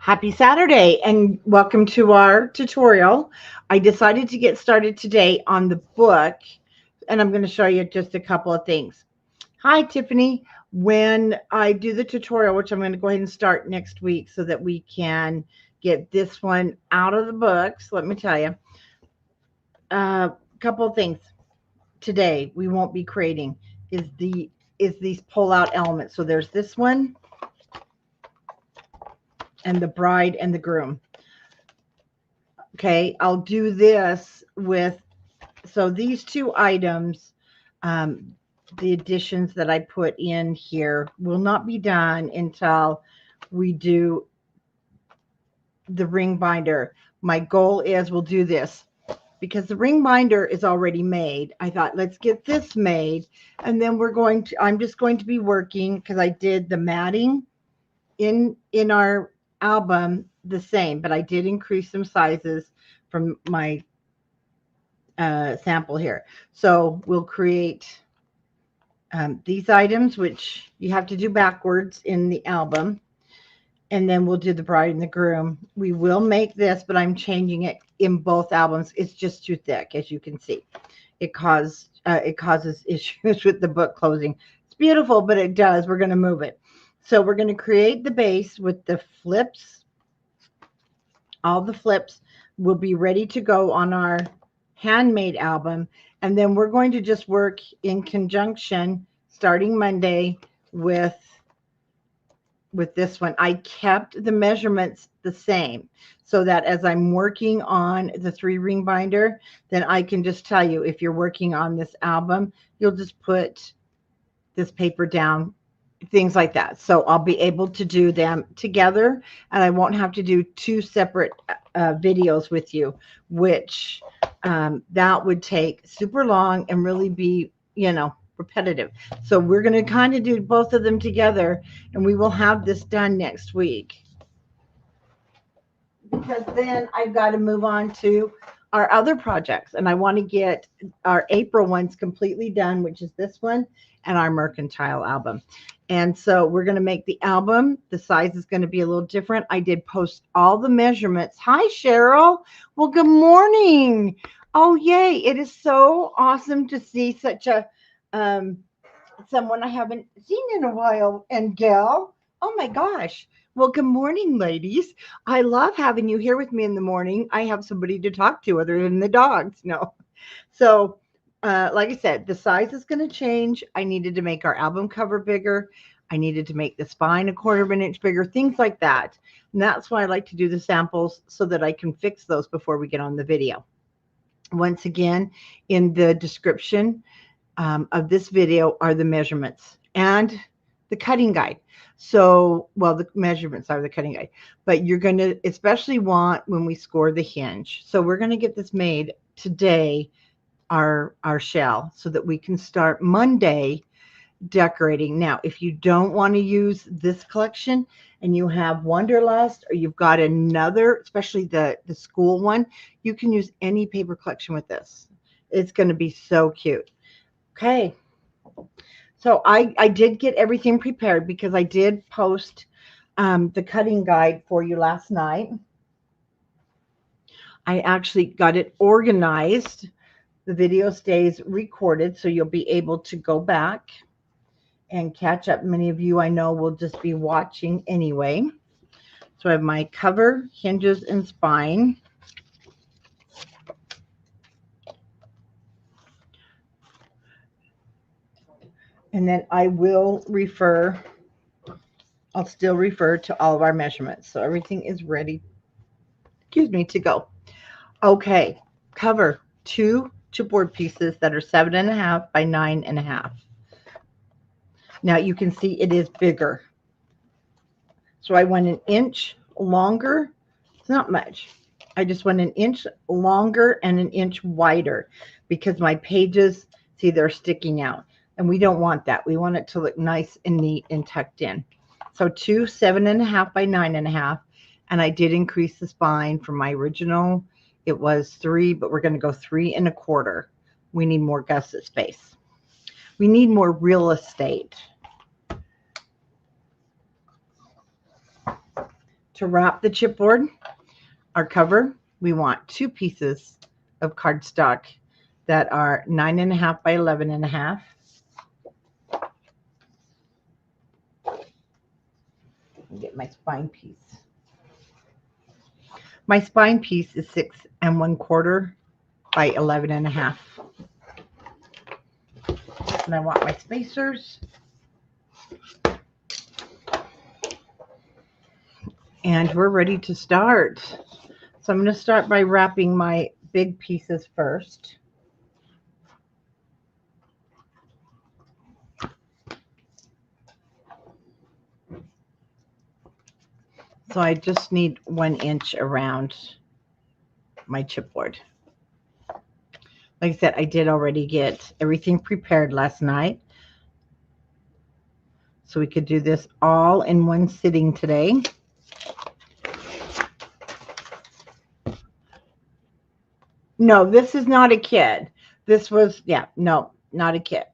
Happy Saturday and welcome to our tutorial. I decided to get started today on the book and I'm going to show you just a couple of things. Hi, Tiffany. When I do the tutorial, which I'm going to go ahead and start next week so that we can get this one out of the books, let me tell you a couple of things. Today we won't be creating is these pull out elements. So there's this one and the bride and the groom. Okay, I'll do this with, so these two items, um, the additions that I put in here will not be done until we do the ring binder. My goal is we'll do this because the ring binder is already made. I thought, let's get this made. And then I'm just going to be working because I did the matting in our album the same, but I did increase some sizes from my sample here. So we'll create these items, which you have to do backwards in the album. And then we'll do the bride and the groom. We will make this, but I'm changing it in both albums. It's just too thick, as you can see. It causes issues with the book closing. It's beautiful, but it does. We're going to move it. So we're going to create the base with the flips. All the flips will be ready to go on our handmade album. And then we're going to just work in conjunction starting Monday with this one. I kept the measurements the same so that as I'm working on the 3-ring binder, then I can just tell you if you're working on this album, you'll just put this paper down, things like that. So I'll be able to do them together and I won't have to do 2 separate videos with you, which that would take super long and really be, repetitive. So we're going to kind of do both of them together and we will have this done next week. Because then I've got to move on to our other projects and I want to get our April ones completely done, which is this one and our mercantile album. And so we're going to make the album. The size is going to be a little different. I did post all the measurements. Hi, Cheryl. Well, good morning. Oh, yay. It is so awesome to see such a someone I haven't seen in a while. And Gail, oh my gosh. Well, good morning, ladies. I love having you here with me in the morning. I have somebody to talk to other than the dogs. No. So, like I said, the size is going to change. I needed to make our album cover bigger. I needed to make the spine 1/4 of an inch bigger, things like that. And that's why I like to do the samples so that I can fix those before we get on the video. Once again, in the description of this video are the measurements and the cutting guide. So, well, the measurements are the cutting guide, but you're going to especially want when we score the hinge. So we're going to get this made today, our shell, so that we can start Monday decorating. Now, if you don't want to use this collection and you have Wanderlust or you've got another, especially the school one, you can use any paper collection with this. It's going to be so cute. Okay. So I did get everything prepared because I did post the cutting guide for you last night. I actually got it organized. The video stays recorded, so you'll be able to go back and catch up. Many of you I know will just be watching anyway. So I have my cover, hinges, and spine. And then I will I'll still refer to all of our measurements. So everything is ready, to go. Okay, cover 2 chipboard pieces that are 7.5 by 9.5. Now you can see it is bigger. So I went 1 inch longer. It's not much. I just went 1 inch longer and 1 inch wider because my pages, see, they're sticking out. And we don't want that. We want it to look nice and neat and tucked in. So 2 7.5 by 9.5. And I did increase the spine from my original. It was 3, but we're going to go 3 1/4. We need more gusset space. We need more real estate. To wrap the chipboard, our cover, we want 2 pieces of cardstock that are 9.5 by 11.5. Get my spine piece. My spine piece is 6 1/4 by 11.5. And I want my spacers. And we're ready to start. So I'm going to start by wrapping my big pieces first. So I just need 1 inch around my chipboard. Like I said, I did already get everything prepared last night, so we could do this all in one sitting today. No, this is not a kit. This was, yeah, no, not a kit.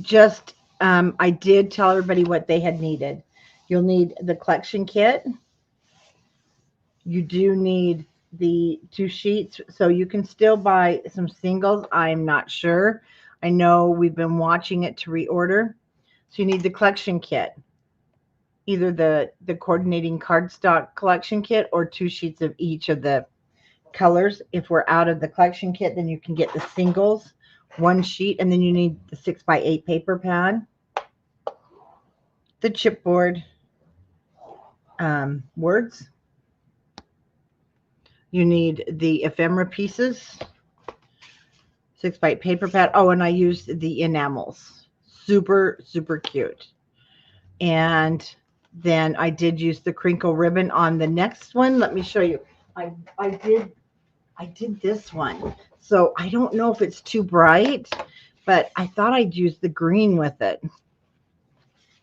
Just, I did tell everybody what they had needed. You'll need the collection kit. You do need the 2 sheets, so you can still buy some singles. I'm not sure. I know we've been watching it to reorder. So you need the collection kit, either the coordinating cardstock collection kit or 2 sheets of each of the colors. If we're out of the collection kit, then you can get the singles, 1 sheet, and then you need the 6 by 8 paper pad, the chipboard, words. You need the ephemera pieces, 6 by 8 paper pad. Oh, and I used the enamels. Super, super cute. And then I did use the crinkle ribbon on the next one. Let me show you. I did this one. So I don't know if it's too bright, but I thought I'd use the green with it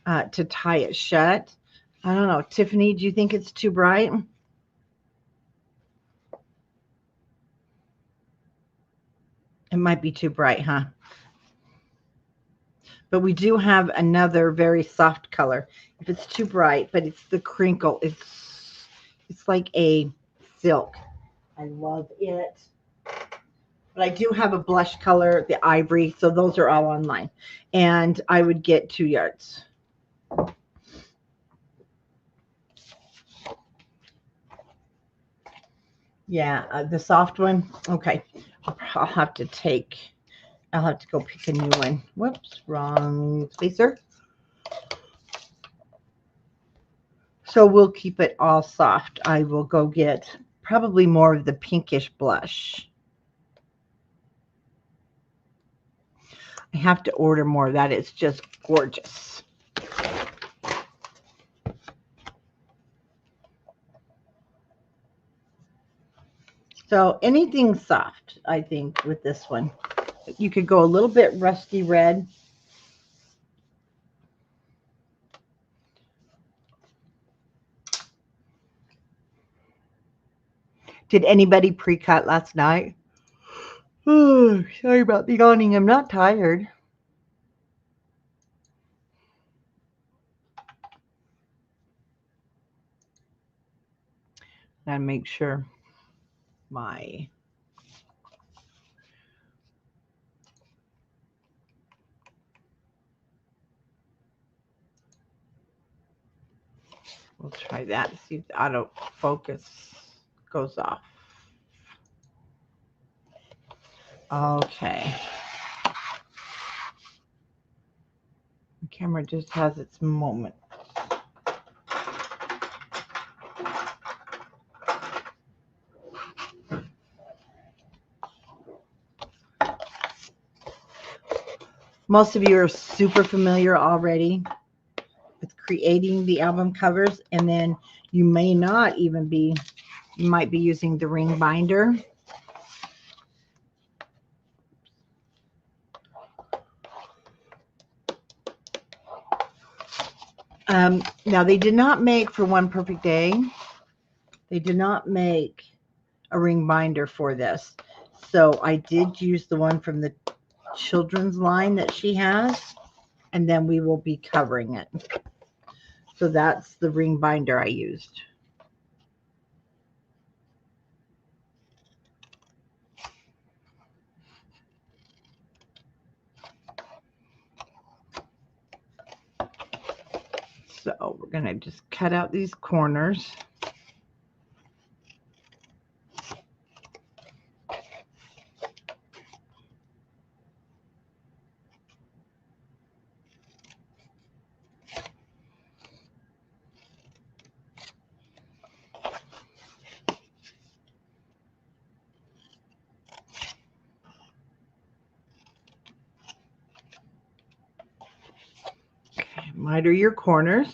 to tie it shut. I don't know. Tiffany, do you think it's too bright? It might be too bright, huh? But we do have another very soft color. If it's too bright, but it's the crinkle. It's like a silk. I love it. But I do have a blush color, the ivory, so those are all online. And I would get 2 yards. Yeah, the soft one. Okay. I'll have to go pick a new one. Whoops, wrong spacer. So we'll keep it all soft. I will go get probably more of the pinkish blush. I have to order more of that. It's just gorgeous. So anything soft, I think, with this one. You could go a little bit rusty red. Did anybody pre-cut last night? Oh, sorry about the yawning. I'm not tired. Gotta make sure my we'll try that. See if the autofocus goes off. Okay. The camera just has its moment. Most of you are super familiar already with creating the album covers, and then you may not even be, you might be using the ring binder. Now they did not make, for One Perfect Day, they did not make a ring binder for this. So I did use the one from the children's line that she has, and then we will be covering it. So that's the ring binder I used. So we're going to just cut out these corners. Okay, miter your corners.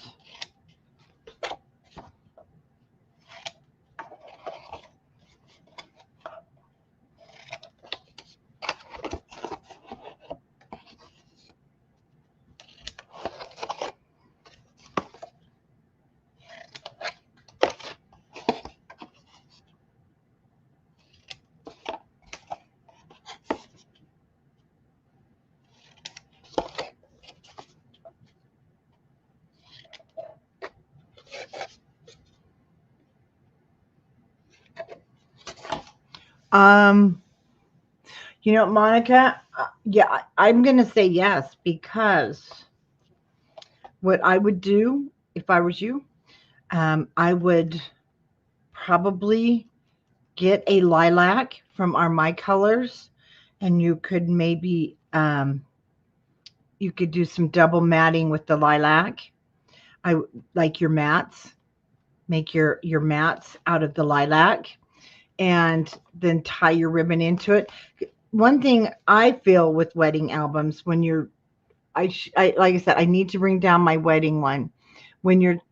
You know, Monica, yeah, I'm going to say yes, because what I would do if I was you, I would probably get a lilac from our My Colors, and you could maybe you could do some double matting with the lilac. I like your mats. Make your mats out of the lilac, and then tie your ribbon into it. One thing I feel with wedding albums, when you're, I like I said, I need to bring down my wedding one. When you're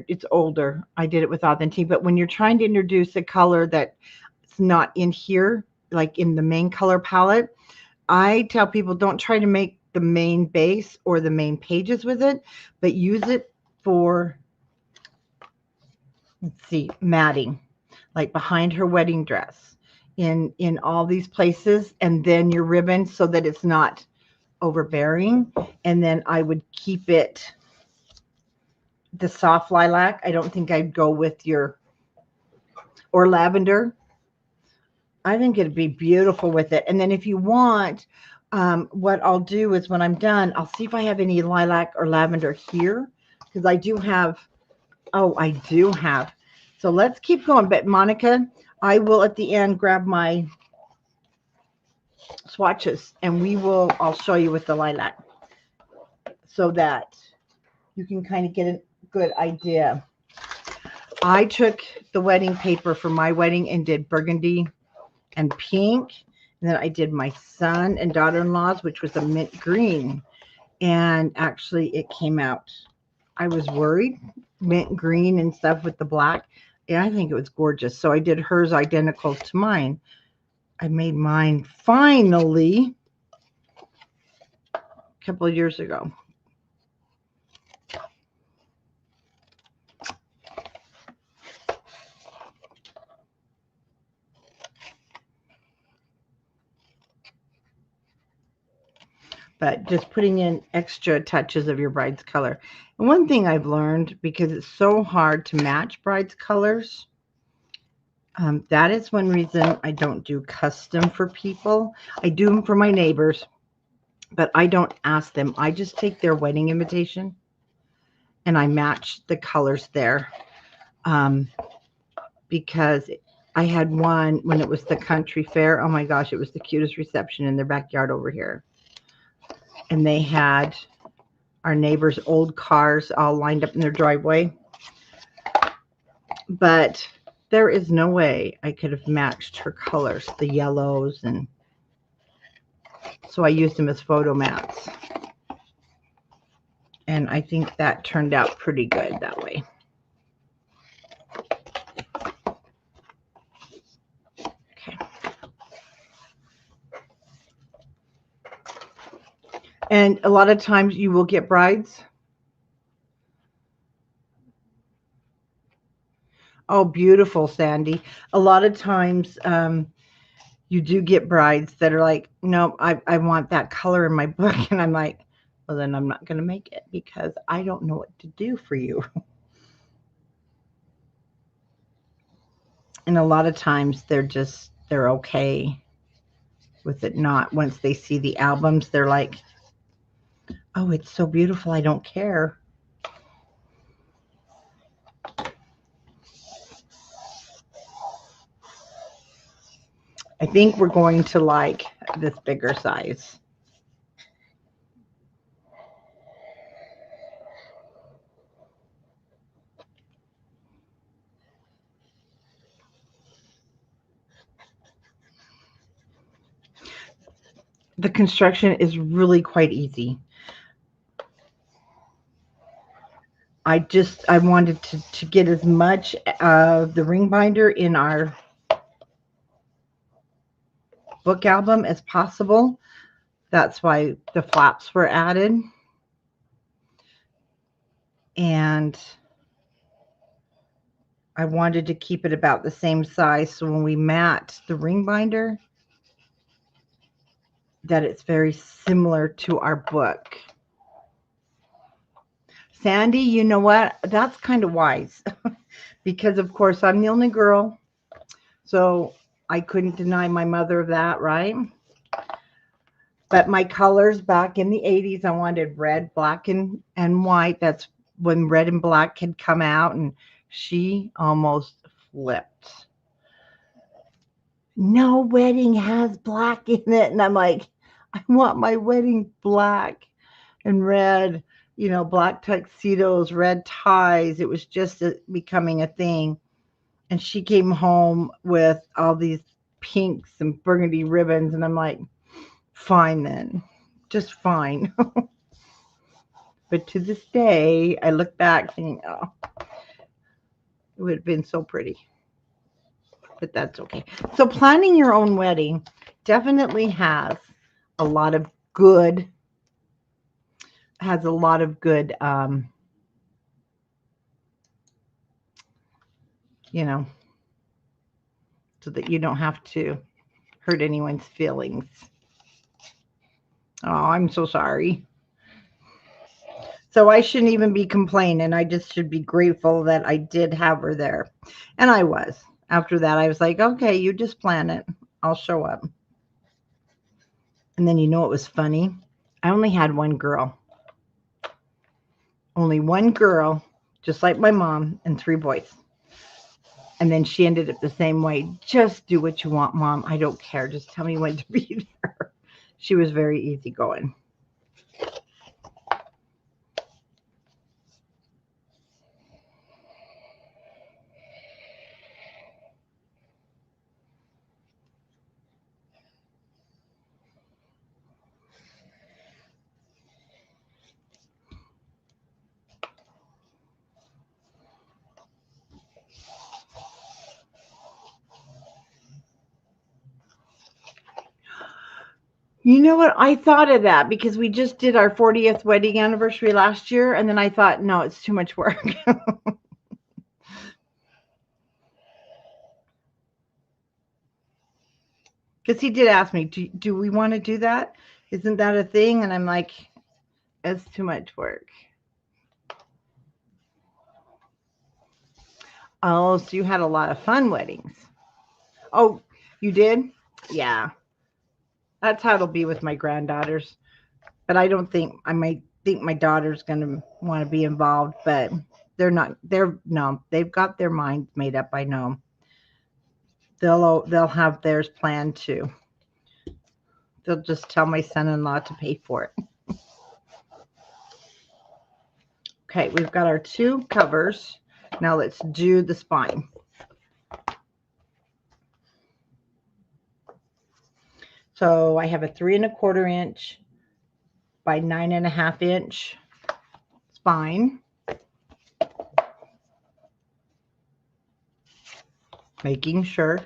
it's older. I did it with Authentique, but when you're trying to introduce a color that's not in here, like in the main color palette, I tell people don't try to make the main base or the main pages with it, but use it for, let's see, matting, like behind her wedding dress, in all these places, and then your ribbon so that it's not overbearing. And then I would keep it the soft lilac. I don't think I'd go with your, or lavender. I think it'd be beautiful with it. And then if you want, what I'll do is when I'm done, I'll see if I have any lilac or lavender here, because I do have, oh, I do have. So let's keep going. But Monica, I will at the end grab my swatches, and I'll show you with the lilac so that you can kind of get a good idea. I took the wedding paper for my wedding and did burgundy and pink. And then I did my son and daughter-in-law's, which was a mint green. And actually it came out, I was worried, mint green and stuff with the black. And I think it was gorgeous. So I did hers identical to mine. I made mine finally a couple of years ago. But just putting in extra touches of your bride's color. And one thing I've learned, because it's so hard to match bride's colors, that is one reason I don't do custom for people. I do them for my neighbors, but I don't ask them. I just take their wedding invitation and I match the colors there. Because I had one when it was the country fair. Oh my gosh, it was the cutest reception in their backyard over here. And they had our neighbors' old cars all lined up in their driveway. But there is no way I could have matched her colors, the yellows, and so I used them as photo mats. And I think that turned out pretty good that way. Okay. And a lot of times you will get brides. Oh, beautiful, Sandy. A lot of times you do get brides that are like, no, I want that color in my book. And I'm like, Well, then I'm not going to make it because I don't know what to do for you. And a lot of times they're okay with it not. Once they see the albums, they're like, oh, it's so beautiful, I don't care. I think we're going to like this bigger size. The construction is really quite easy. I wanted to get as much of the ring binder in our book album as possible. That's why the flaps were added. And I wanted to keep it about the same size, so when we mat the ring binder, that it's very similar to our book. Sandy, you know what? That's kind of wise because, of course, I'm the only girl, so I couldn't deny my mother of that, right? But my colors back in the 80s, I wanted red, black, and white. That's when red and black had come out, and she almost flipped. No wedding has black in it. And I'm like, I want my wedding black and red, you know, black tuxedos, red ties. It was just becoming a thing. And she came home with all these pinks and burgundy ribbons. And I'm like, fine then, just fine. But to this day, I look back thinking, oh, it would have been so pretty. But that's okay. So planning your own wedding definitely has a lot of good, you know, so that you don't have to hurt anyone's feelings. Oh, I'm so sorry. So I shouldn't even be complaining. I just should be grateful that I did have her there. And I was. After that, I was like, okay, you just plan it. I'll show up. And then you know what was funny? I only had one girl. Only one girl, just like my mom, and 3 boys. And then she ended up the same way. Just do what you want, Mom. I don't care. Just tell me when to be there. She was very easygoing. You know what? I thought of that because we just did our 40th wedding anniversary last year. And then I thought, no, it's too much work. Because he did ask me, do we want to do that? Isn't that a thing? And I'm like, it's too much work. Oh, so you had a lot of fun weddings. Oh, you did? Yeah. That's how it'll be with my granddaughters. But I don't think, I might think my daughter's going to want to be involved, but they're not, no, they've got their minds made up. I know. They'll have theirs planned too. They'll just tell my son-in-law to pay for it. Okay, we've got our 2 covers. Now let's do the spine. So I have a 3 1/4 inch by 9 1/2 inch spine. Making sure.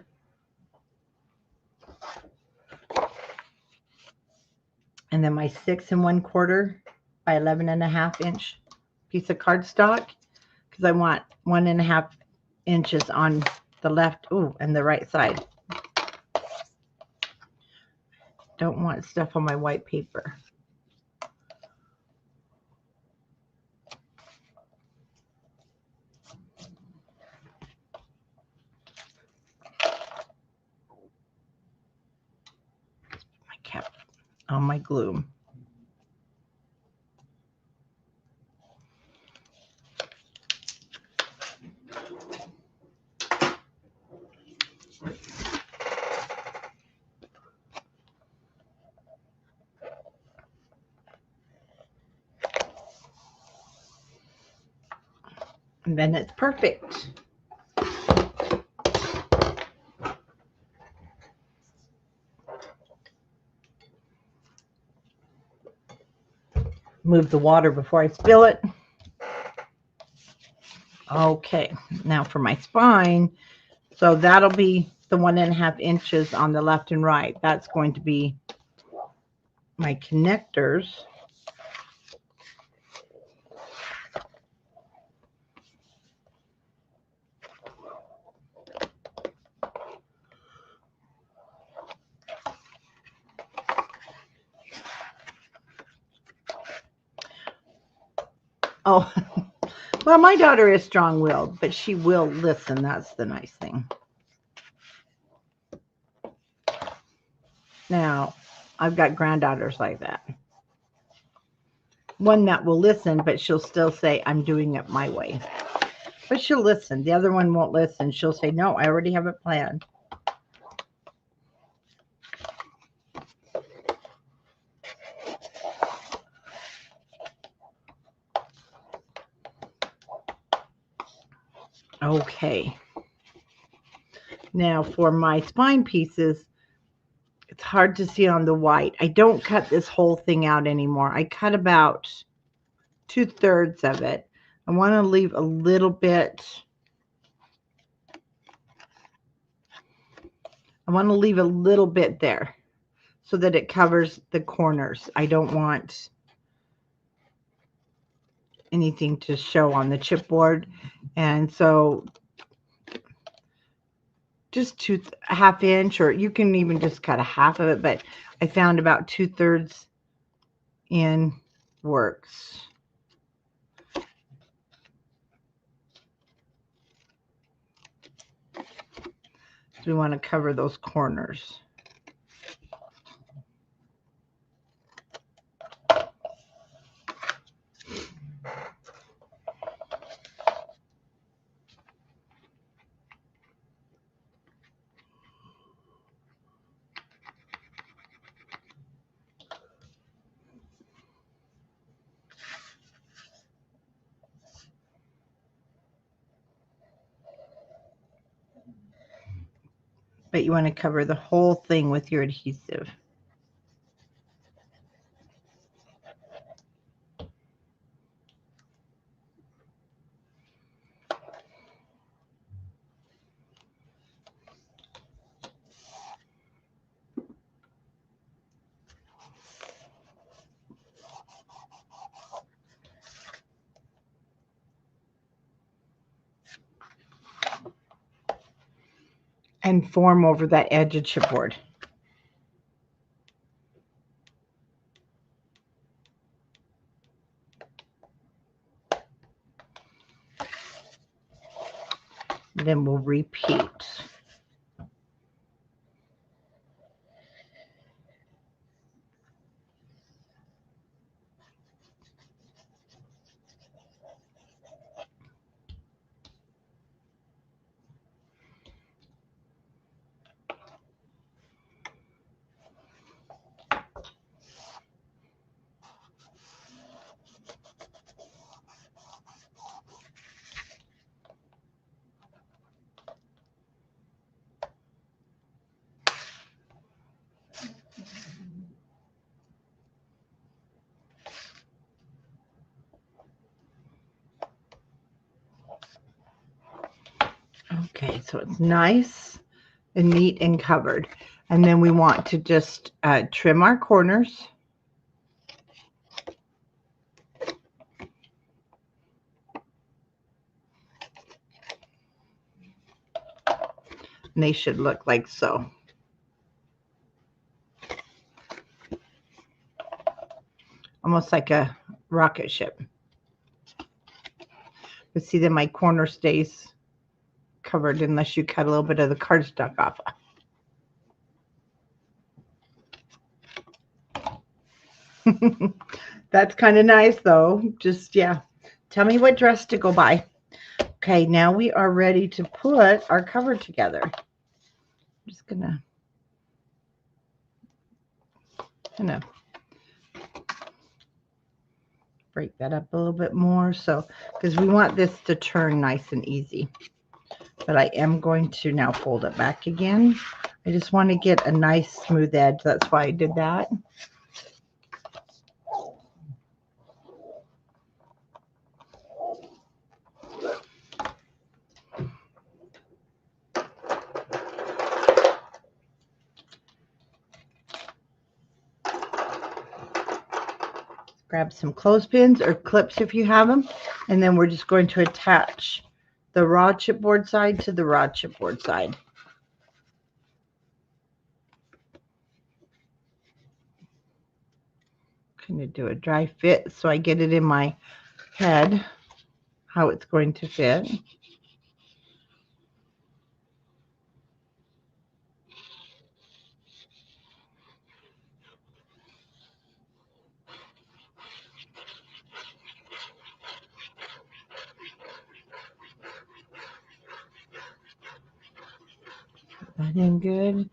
And then my 6 1/4 by 11 1/2 inch piece of cardstock, because I want 1 1/2 inches on the left, and the right side. Don't want stuff on my white paper. on my glue. And then it's perfect. Move the water before I spill it. Okay, now for my spine. So that'll be the 1.5 inches on the left and right. That's going to be my connectors. Oh, well, my daughter is strong-willed, but she will listen. That's the nice thing. Now, I've got granddaughters like that. One that will listen, but she'll still say, I'm doing it my way. But she'll listen. The other one won't listen. She'll say, no, I already have it planned. Okay. Now for my spine pieces, it's hard to see on the white. I don't cut this whole thing out anymore. I cut about 2/3 of it. I want to leave a little bit. I want to leave a little bit there so that it covers the corners. I don't want anything to show on the chipboard. And so just 1/2 inch, or you can even just cut 1/2 of it, but I found about 2/3 in works. So we want to cover those corners. But you want to cover the whole thing with your adhesive. And form over that edge of chipboard. Then we'll repeat. Okay, so it's nice and neat and covered. And then we want to just trim our corners. And they should look like so. Almost like a rocket ship. But see that my corner stays covered unless you cut a little bit of the cardstock off. That's kind of nice though. Just, yeah. Tell me what dress to go buy. Okay, now we are ready to put our cover together. I'm just gonna break that up a little bit more, so because we want this to turn nice and easy. But I am going to now fold it back again. I just want to get a nice smooth edge. That's why I did that. Grab some clothespins or clips if you have them, and then we're just going to attach the raw chipboard side to the raw chipboard side. I'm going to do a dry fit so I get it in my head how it's going to fit. Put that in good.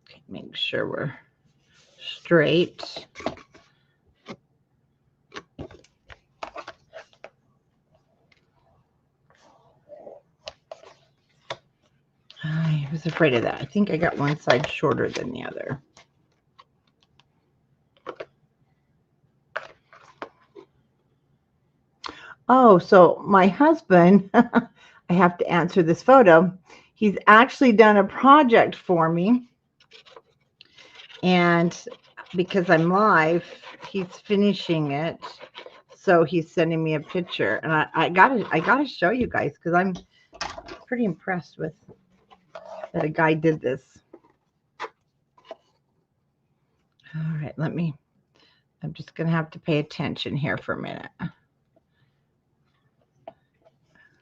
Okay, make sure we're straight. I was afraid of that. I think I got one side shorter than the other. Oh, so my husband, I have to answer this photo. He's actually done a project for me. And because I'm live, he's finishing it. So he's sending me a picture. And I gotta show you guys because I'm pretty impressed with that a guy did this. All right, I'm just gonna have to pay attention here for a minute.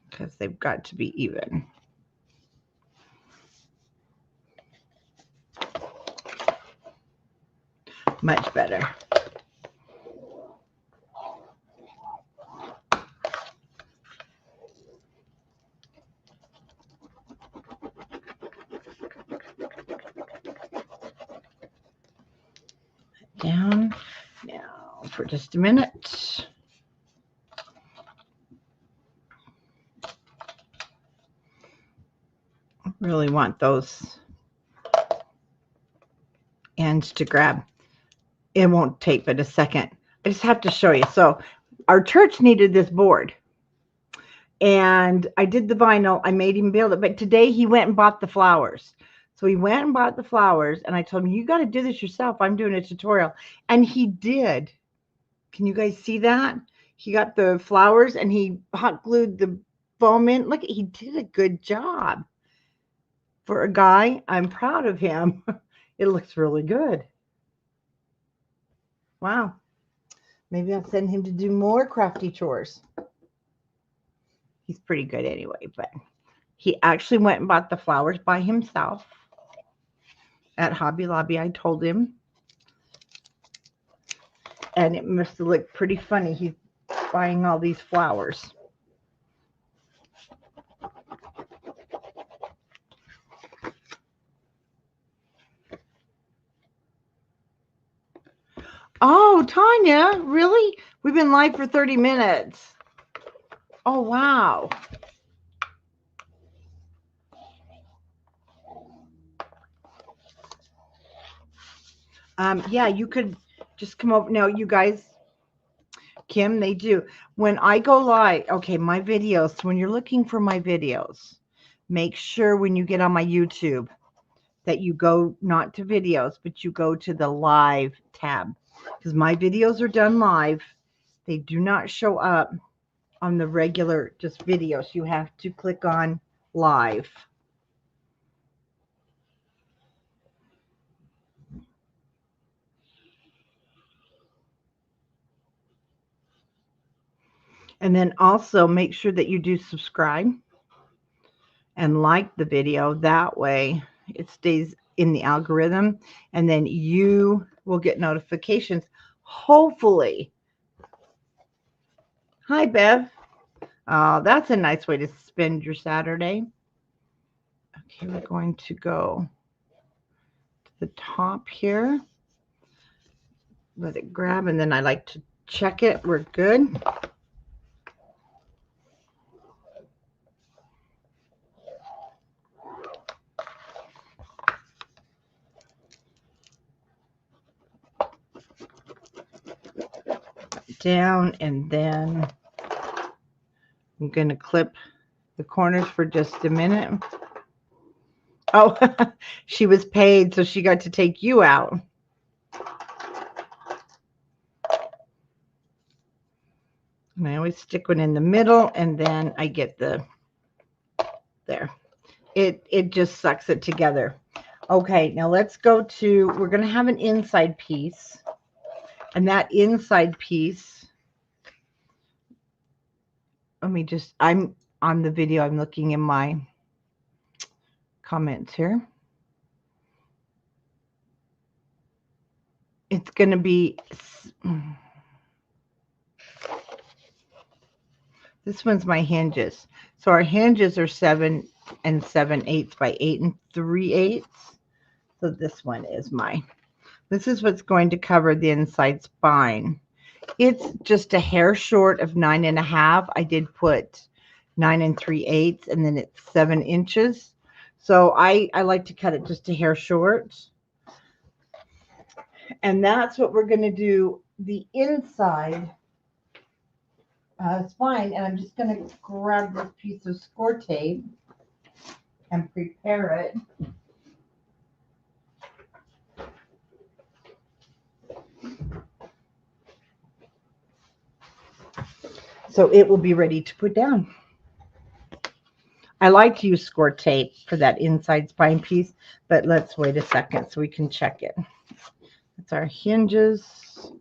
Because they've got to be even. Much better. Down now for just a minute. Really want those ends to grab. It won't take but a second. I just have to show you. So our church needed this board. And I did the vinyl. I made him build it. But today he went and bought the flowers. So he went and bought the flowers. And I told him, you got to do this yourself. I'm doing a tutorial. And he did. Can you guys see that? He got the flowers and he hot glued the foam in. Look, he did a good job. For a guy, I'm proud of him. It looks really good. Wow. Maybe I'll send him to do more crafty chores. He's pretty good anyway, but he actually went and bought the flowers by himself at Hobby Lobby. I told him. And it must have looked pretty funny. He's buying all these flowers. Oh, Tanya, really? We've been live for 30 minutes. Oh, wow. Yeah, you could just come over. No, you guys, Kim, they do. When I go live, okay, my videos, when you're looking for my videos, make sure when you get on my YouTube that you go not to videos, but you go to the live tab. Because my videos are done live. They do not show up on the regular just videos. You have to click on live. And then also make sure that you do subscribe and like the video. That way it stays in the algorithm, and then you will get notifications. Hopefully. Hi, Bev. That's a nice way to spend your Saturday. Okay, we're going to go to the top here. Let it grab, and then I like to check it. We're good. Down, and then I'm going to clip the corners for just a minute. Oh, she was paid, so she got to take you out. And I always stick one in the middle, and then I get the there. It just sucks it together. Okay, now let's go to, we're going to have an inside piece. And that inside piece, let me just, I'm on the video, I'm looking in my comments here. It's going to be, this one's my hinges. So our hinges are 7 7/8 by 8 3/8. So this one is this is what's going to cover the inside spine. It's just a hair short of 9.5. I did put 9 3/8, and then it's 7 inches. So I like to cut it just a hair short. And that's what we're going to do the inside spine. And I'm just going to grab this piece of Scor tape and prepare it. So it will be ready to put down. I like to use Scor tape for that inside spine piece, but let's wait a second so we can check it. That's our hinges.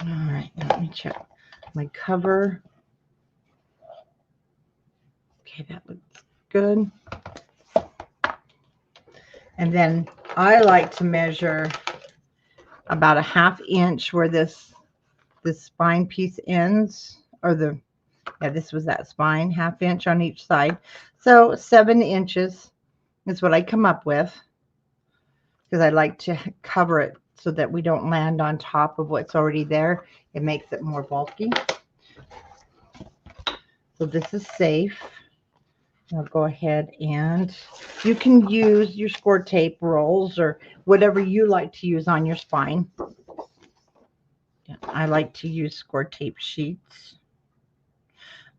All right, let me check my cover. Okay, that looks good. And then I like to measure about a 1/2 inch where this spine piece ends, or this was that spine, 1/2 inch on each side. So 7 inches is what I come up with, because I like to cover it so that we don't land on top of what's already there. It makes it more bulky. So this is safe. I'll go ahead, and you can use your Scor tape rolls or whatever you like to use on your spine. I like to use Scor tape sheets.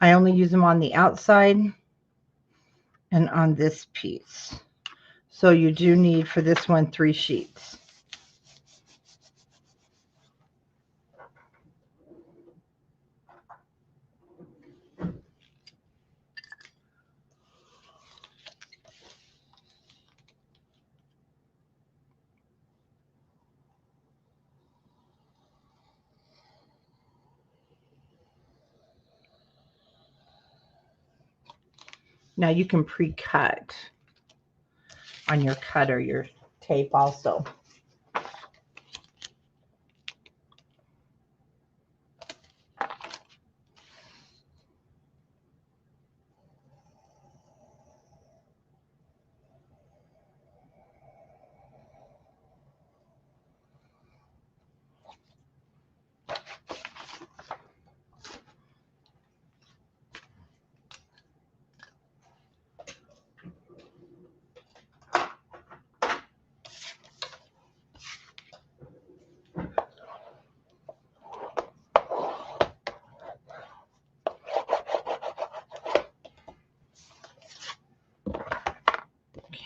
I only use them on the outside and on this piece. So you do need, for this one, 3 sheets. Now you can pre-cut on your cutter, your tape also.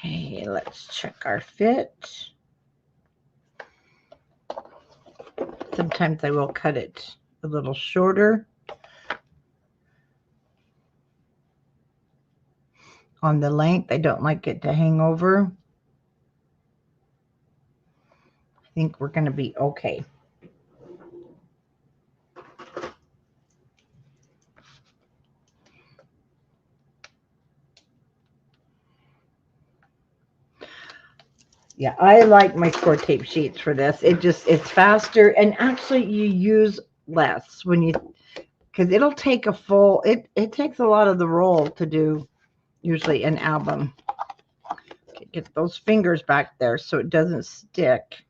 Okay, let's check our fit. Sometimes I will cut it a little shorter. on the length. I don't like it to hang over. I think we're going to be okay. Yeah, I like my Scor tape sheets for this. It's faster, and actually you use less when you, because it'll take a full, it takes a lot of the roll to do usually an album. Okay, get those fingers back there so it doesn't stick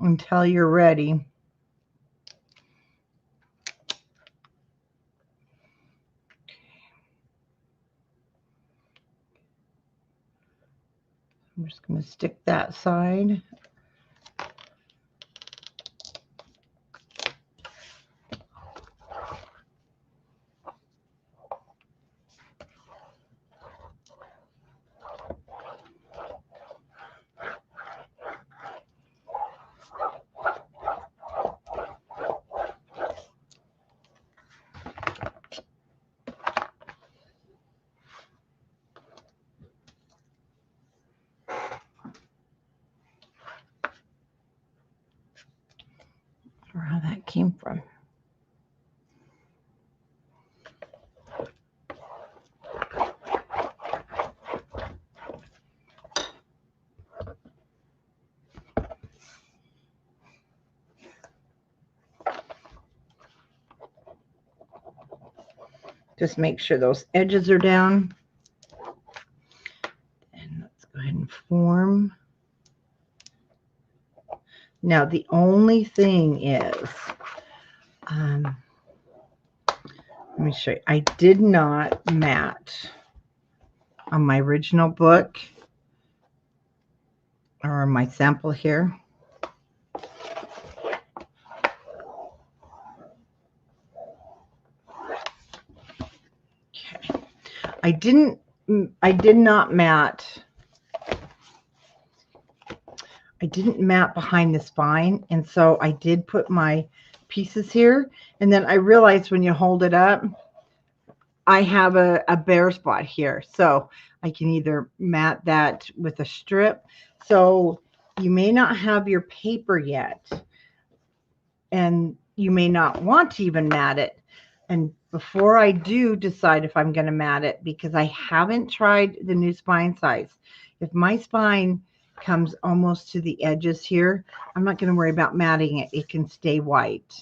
until you're ready. I'm just going to stick that side. Or how that came from. Just make sure those edges are down. And let's go ahead and form. Now, the only thing is, let me show you. I did not mat on my original book or my sample here. Okay. I did not mat. I didn't mat behind the spine, and so I did put my pieces here, and then I realized when you hold it up, I have a bare spot here, so I can either mat that with a strip. So you may not have your paper yet, and you may not want to even mat it. And before I do decide if I'm going to mat it, because I haven't tried the new spine size, if my spine comes almost to the edges here, I'm not going to worry about matting it. It can stay white.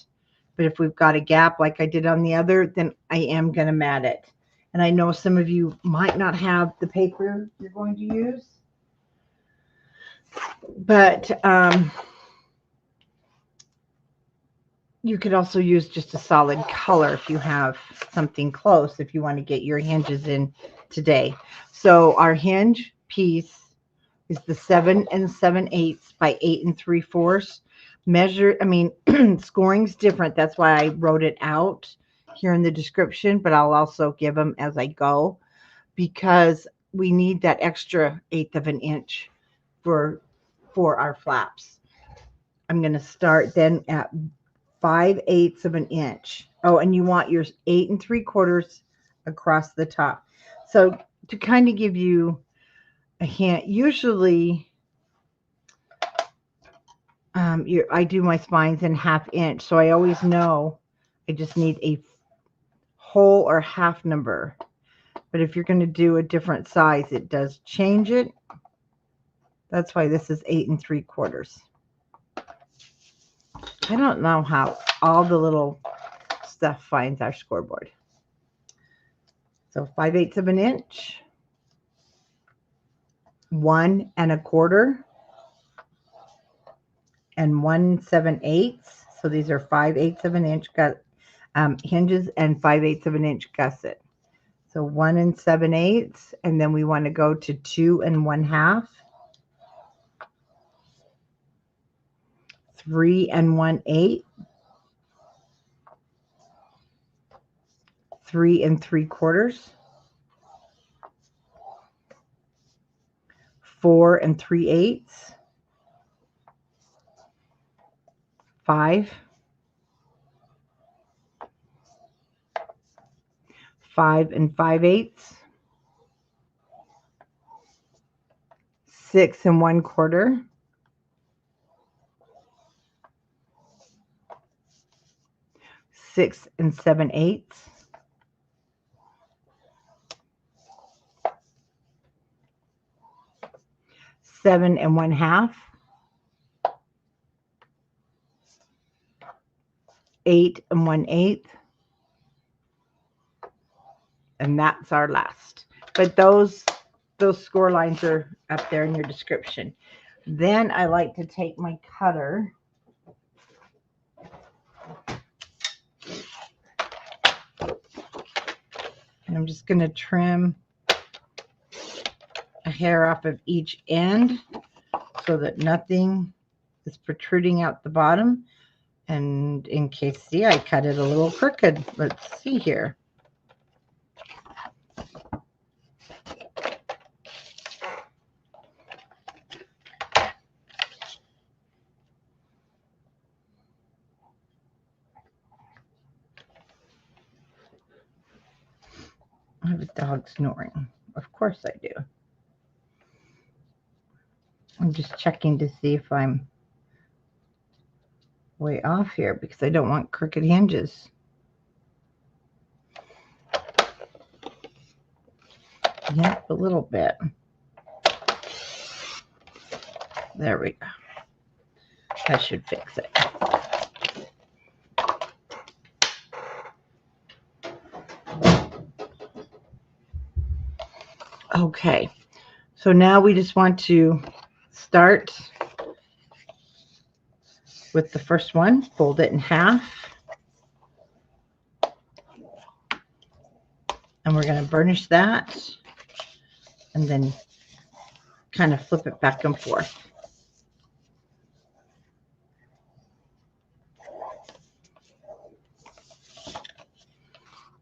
But if we've got a gap like I did on the other, then I am going to mat it. And I know some of you might not have the paper you're going to use, but you could also use just a solid color if you have something close, if you want to get your hinges in today. So our hinge piece is the 7 7/8 by 8 3/4 measure. I mean, scoring's different. That's why I wrote it out here in the description, but I'll also give them as I go, because we need that extra 1/8 of an inch for our flaps. I'm going to start then at 5/8 of an inch. Oh, and you want your 8 3/4 across the top. So to kind of give you a hint, usually I do my spines in 1/2 inch, so I always know I just need a whole or half number. But if you're going to do a different size, it does change it. That's why this is 8 3/4. I don't know how all the little stuff finds our scoreboard. So 5/8 of an inch, 1 1/4, and 1 7/8. So these are 5/8 of an inch hinges and 5/8 of an inch gusset. So 1 7/8, and then we want to go to 2 1/2, 3 1/8, 3 3/4, 4 3/8, 5, 5 5/8, 6 1/4, 6 7/8, 7 1/2, 8 1/8, and that's our last. But those score lines are up there in your description. Then I like to take my cutter and I'm just going to trim a hair off of each end so that nothing is protruding out the bottom. And in case, see, I cut it a little crooked. Let's see here. I have a dog snoring. Of course I do. I'm just checking to see if I'm way off here because I don't want crooked hinges. Yep, a little bit. There we go. That should fix it. Okay, so now we just want to start with the first one, fold it in half, and we're going to burnish that and then kind of flip it back and forth.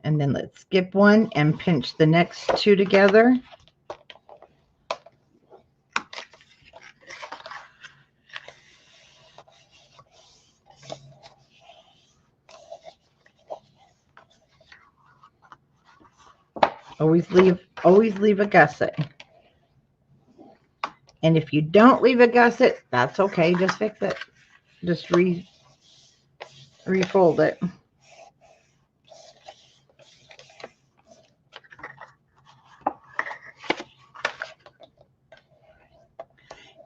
And then let's skip one and pinch the next two together. Always leave a gusset. And if you don't leave a gusset, that's okay. Just fix it. Just refold it.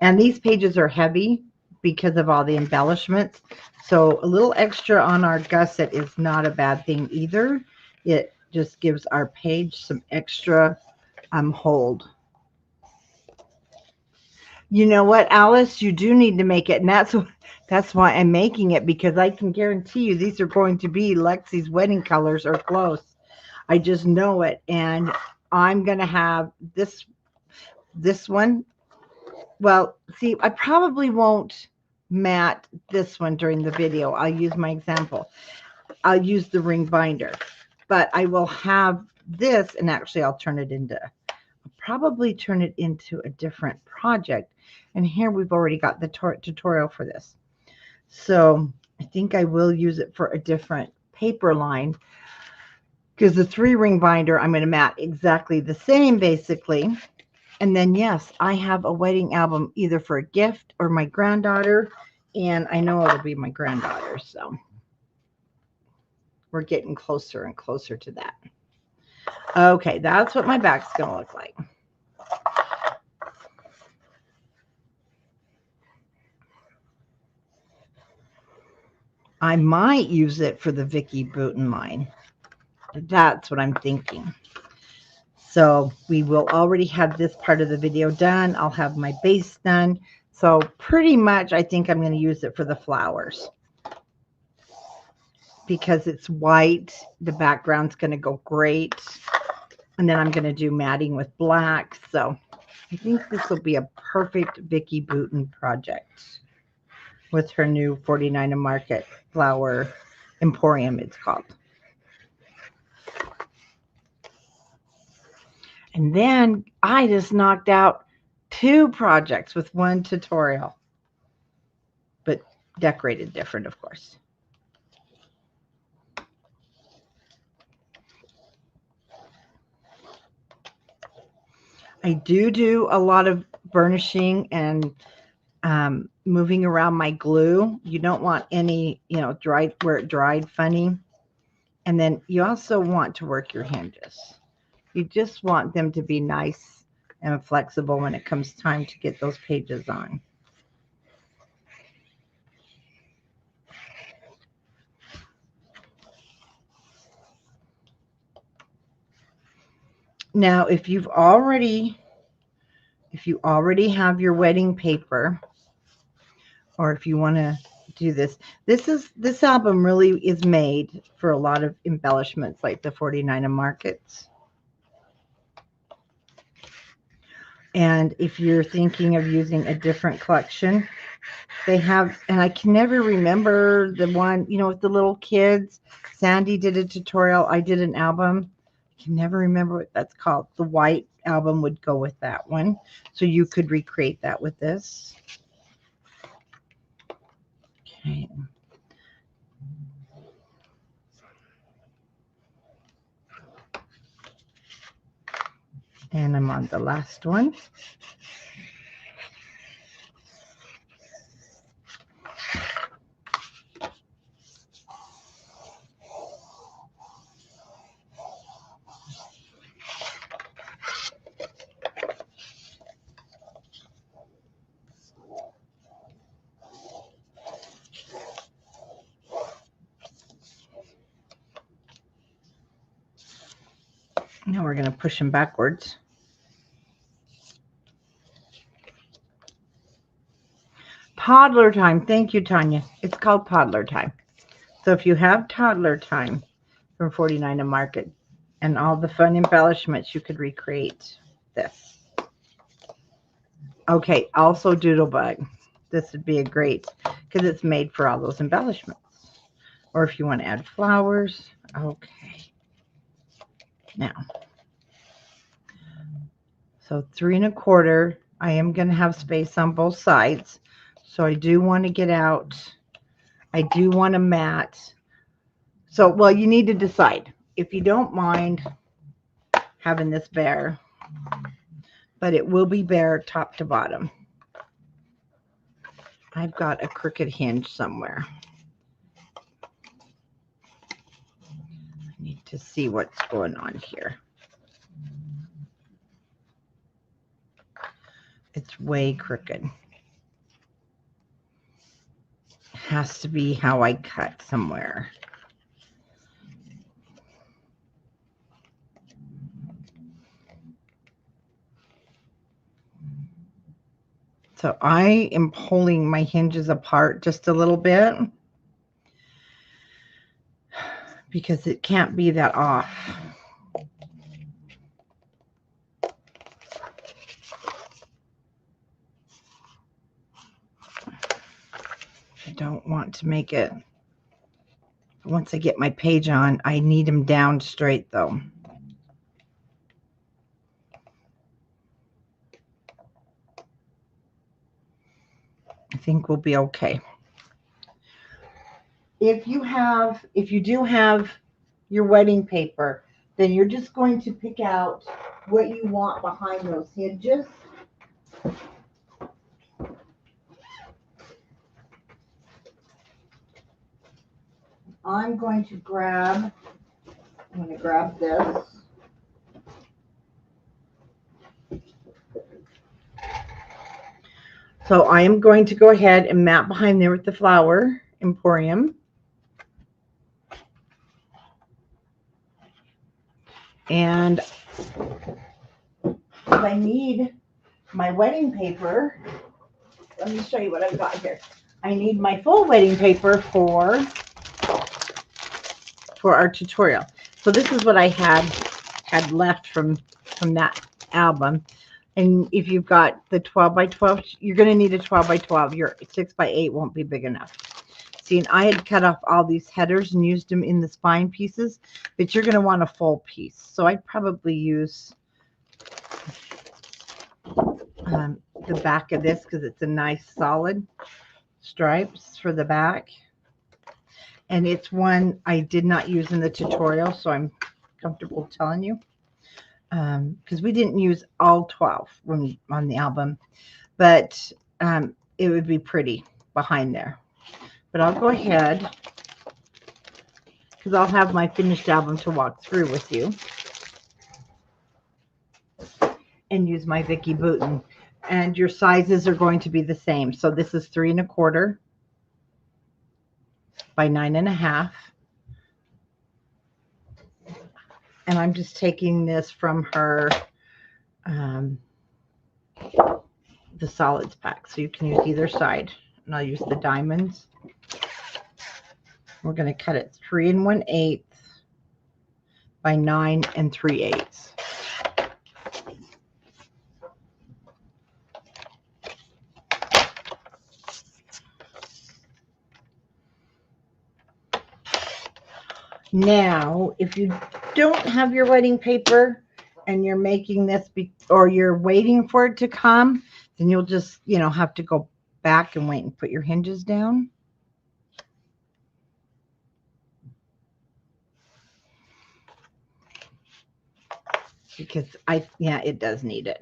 And these pages are heavy because of all the embellishments. So a little extra on our gusset is not a bad thing either. It just gives our page some extra hold. You know what, Alice? You do need to make it, and that's why I'm making it, because I can guarantee you these are going to be Lexi's wedding colors or close. I just know it, and I'm going to have this one. Well, see, I probably won't matte this one during the video. I'll use my example. I'll use the ring binder, but I will have this, and actually I'll probably turn it into a different project. And here we've already got the tutorial for this. So I think I will use it for a different paper line, because the 3-ring binder, I'm going to matte exactly the same basically. And then, yes, I have a wedding album either for a gift or my granddaughter. And I know it'll be my granddaughter. So we're getting closer and closer to that. Okay, that's what my back's going to look like. I might use it for the Vicky Booten line. That's what I'm thinking. So we will already have this part of the video done. I'll have my base done. So pretty much I think I'm going to use it for the flowers. Because it's white, the background's going to go great. And then I'm going to do matting with black. So I think this will be a perfect Vicky Booten project with her new 49 a Market flower emporium, it's called. And then I just knocked out 2 projects with 1 tutorial, but decorated different, of course. I do a lot of burnishing and moving around my glue. You don't want any, you know, dried where it dried funny. And then you also want to work your hinges. You just want them to be nice and flexible when it comes time to get those pages on. Now, if you already have your wedding paper, or if you want to do this album really is made for a lot of embellishments like the 49 markets. And if you're thinking of using a different collection, they have, and I can never remember the one, you know, with the little kids. Sandy did a tutorial. I did an album. I can never remember what that's called. The white album would go with that one. So you could recreate that with this. Okay. And I'm on the last one. Now we're going to push them backwards. Toddler time. Thank you, Tanya. It's called toddler time. So if you have toddler time from 49 Market and all the fun embellishments, you could recreate this. Okay, also Doodlebug. This would be a great, because it's made for all those embellishments. Or if you want to add flowers. Okay. Now, so 3 1/4. I am going to have space on both sides. So I do want to get out. I do want to mat. So, well, you need to decide if you don't mind having this bare, but it will be bare top to bottom. I've got a crooked hinge somewhere. I need to see what's going on here. It's way crooked. Has to be how I cut somewhere. So I am pulling my hinges apart just a little bit because it can't be that off. I don't want to make it, once I get my page on, I need them down straight though. I think we'll be okay. If you do have your wedding paper, then you're just going to pick out what you want behind those hinges. I'm going to grab this. So I am going to go ahead and mat behind there with the Flower Emporium. And if I need my wedding paper, let me show you what I've got here. I need my full wedding paper for our tutorial. So this is what I had left from that album. And if you've got the 12 by 12, you're going to need a 12 by 12. Your 6 by 8 won't be big enough. See, and I had cut off all these headers and used them in the spine pieces, but you're going to want a full piece. So I'd probably use the back of this because it's a nice solid stripes for the back. And it's one I did not use in the tutorial, so I'm comfortable telling you. because we didn't use all 12 when on the album, but it would be pretty behind there. But I'll go ahead because I'll have my finished album to walk through with you and use my Vicky Bouton. And your sizes are going to be the same. So this is 3 1/4 by 9 1/2. And I'm just taking this from her, the solids pack. So you can use either side. And I'll use the diamonds. We're going to cut it 3 1/8 by 9 3/8. Now, if you don't have your wedding paper and you're making this or you're waiting for it to come, then you'll just, have to go back and wait and put your hinges down. Because it does need it.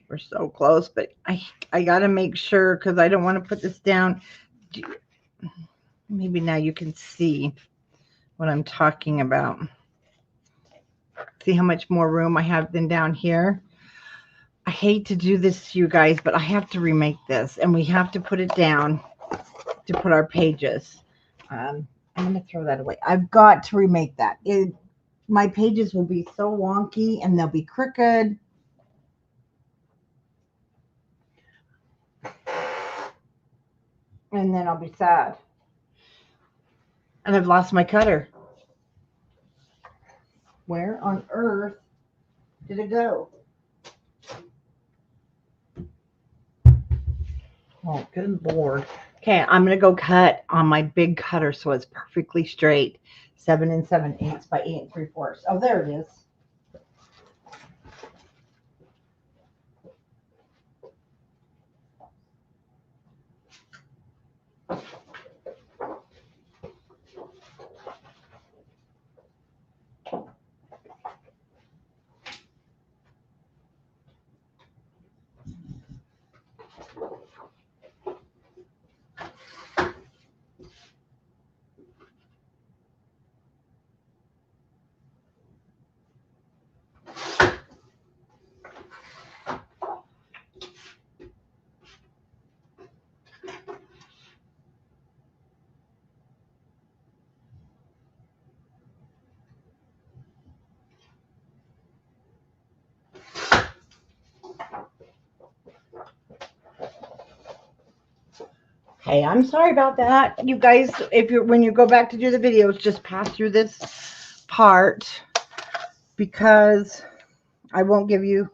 We're so close, but I got to make sure because I don't want to put this down. Maybe now you can see what I'm talking about. See how much more room I have than down here? I hate to do this to you guys, but I have to remake this, and we have to put it down to put our pages. I'm going to throw that away. I've got to remake that. My pages will be so wonky, and they'll be crooked. And then I'll be sad. And I've lost my cutter. Where on earth did it go? Oh, good Lord. Okay, I'm going to go cut on my big cutter so it's perfectly straight. 7 7/8 by 8 3/4. Oh, there it is. Hey, I'm sorry about that. You guys, when you go back to do the videos, just pass through this part because I won't give you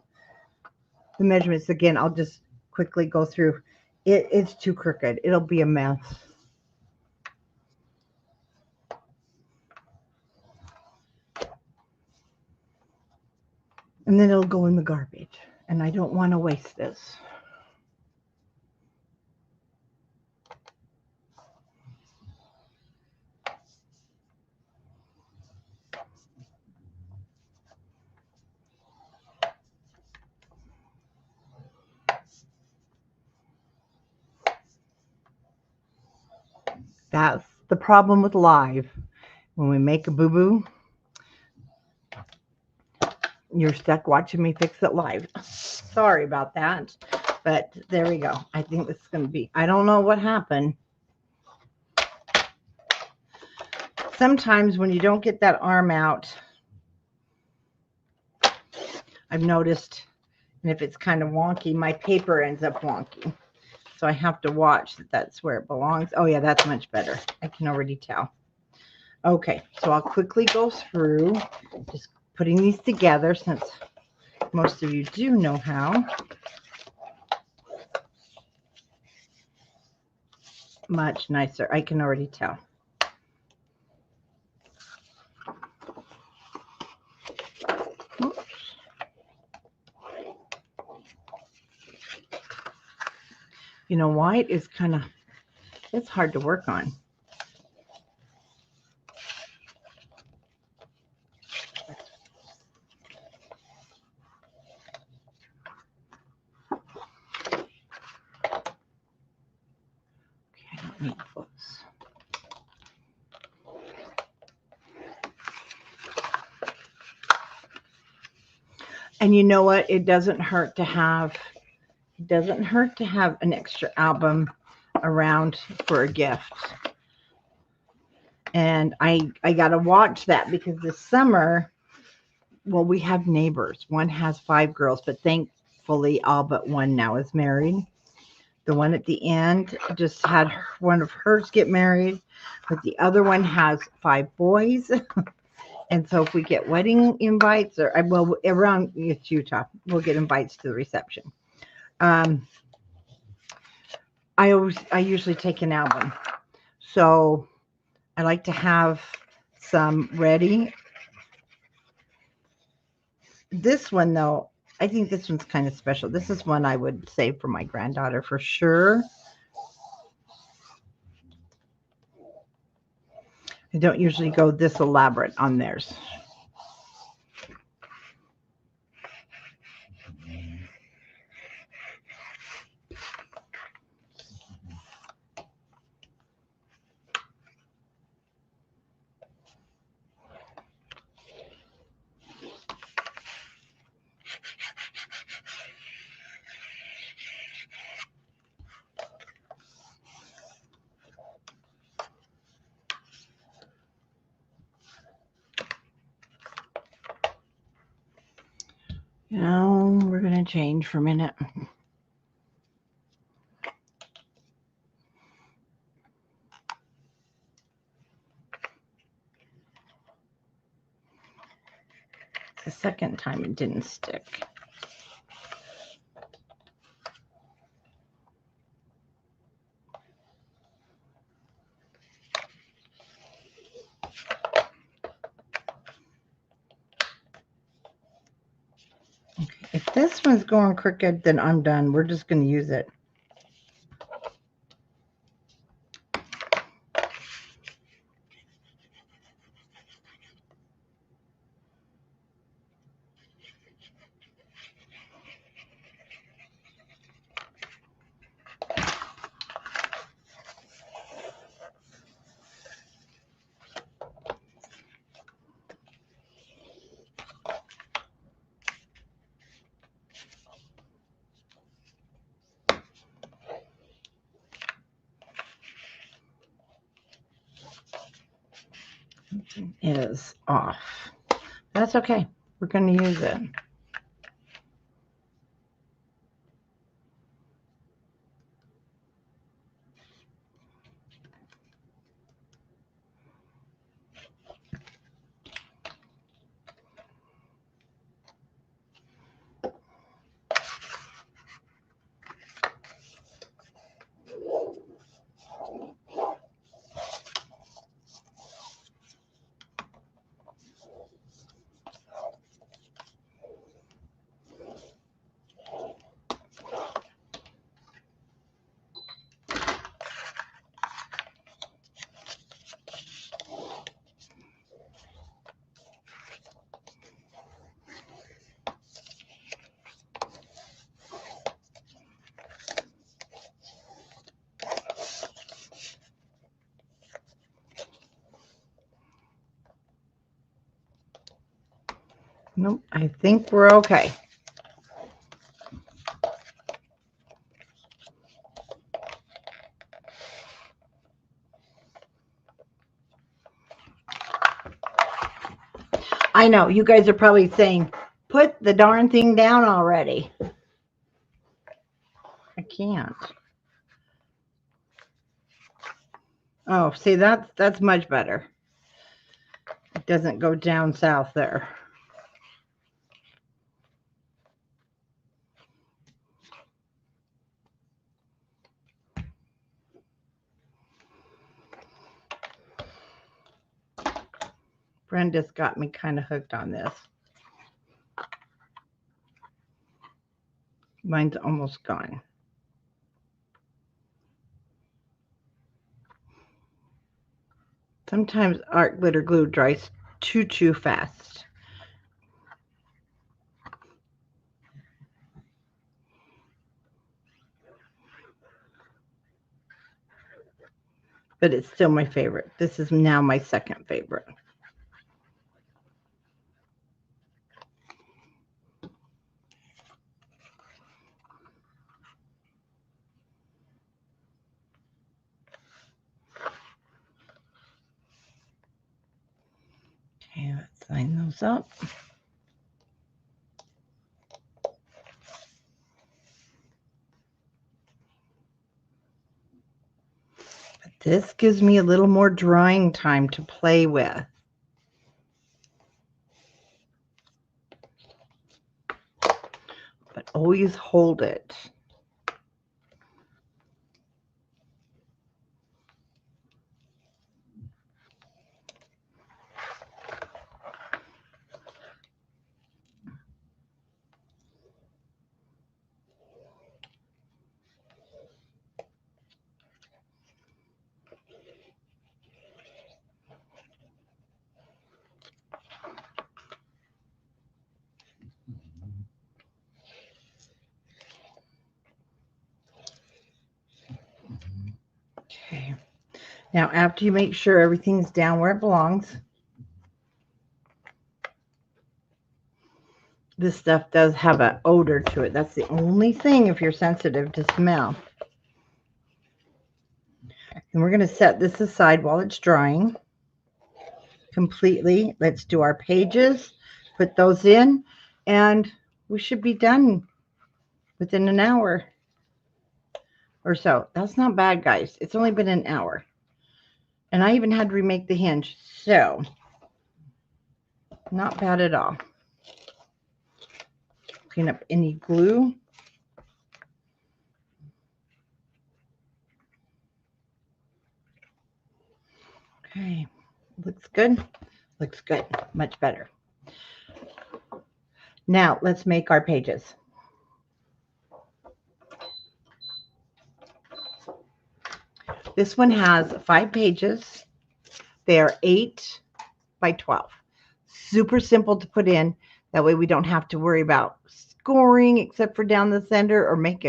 the measurements again. I'll just quickly go through. It's too crooked. It'll be a mess. And then it'll go in the garbage. And I don't want to waste this. That's the problem with live. When we make a boo-boo, you're stuck watching me fix it live. Sorry about that. But there we go. I think this is going to be, I don't know what happened. Sometimes when you don't get that arm out, I've noticed, and if it's kind of wonky, my paper ends up wonky. So I have to watch that that's where it belongs. Oh yeah, that's much better. I can already tell. Okay, so I'll quickly go through just putting these together since most of you do know how. Much nicer, I can already tell. Oops. You know, white is kind of, it's hard to work on. Okay, I don't need those. And you know what? It doesn't hurt to have an extra album around for a gift. And I got to watch that because this summer, well, we have neighbors. One has 5 girls, but thankfully all but one now is married. The one at the end just had one of hers get married, but the other one has 5 boys. And so if we get wedding invites, or well, around it's Utah, we'll get invites to the reception. I usually take an album, so I like to have some ready. This one though, I think this one's kind of special. This is one I would save for my granddaughter for sure. I don't usually go this elaborate on theirs. Now we're going to change for a minute. The second time it didn't stick. Okay. If this one's going crooked, then I'm done. We're just going to use it. Is off. That's okay. We're going to use it. Nope, I think we're okay. I know, you guys are probably saying, put the darn thing down already. I can't. Oh, see, that's much better. doesn't go down south there. Brenda's got me kind of hooked on this. Mine's almost gone. Sometimes art glitter glue dries too fast. But it's still my favorite. This is now my second favorite. Okay, let's line those up. But this gives me a little more drying time to play with. But always hold it. Okay. Now, after you make sure everything's down where it belongs, this stuff does have an odor to it. That's the only thing if you're sensitive to smell. And we're going to set this aside while it's drying completely. Let's do our pages, put those in, and we should be done within an hour or so. That's not bad, guys. It's only been an hour. And I even had to remake the hinge. So, not bad at all. Clean up any glue. Okay, looks good. Looks good. Much better. Now, let's make our pages. This one has 5 pages. They are 8 by 12. Super simple to put in. That way we don't have to worry about scoring except for down the center or make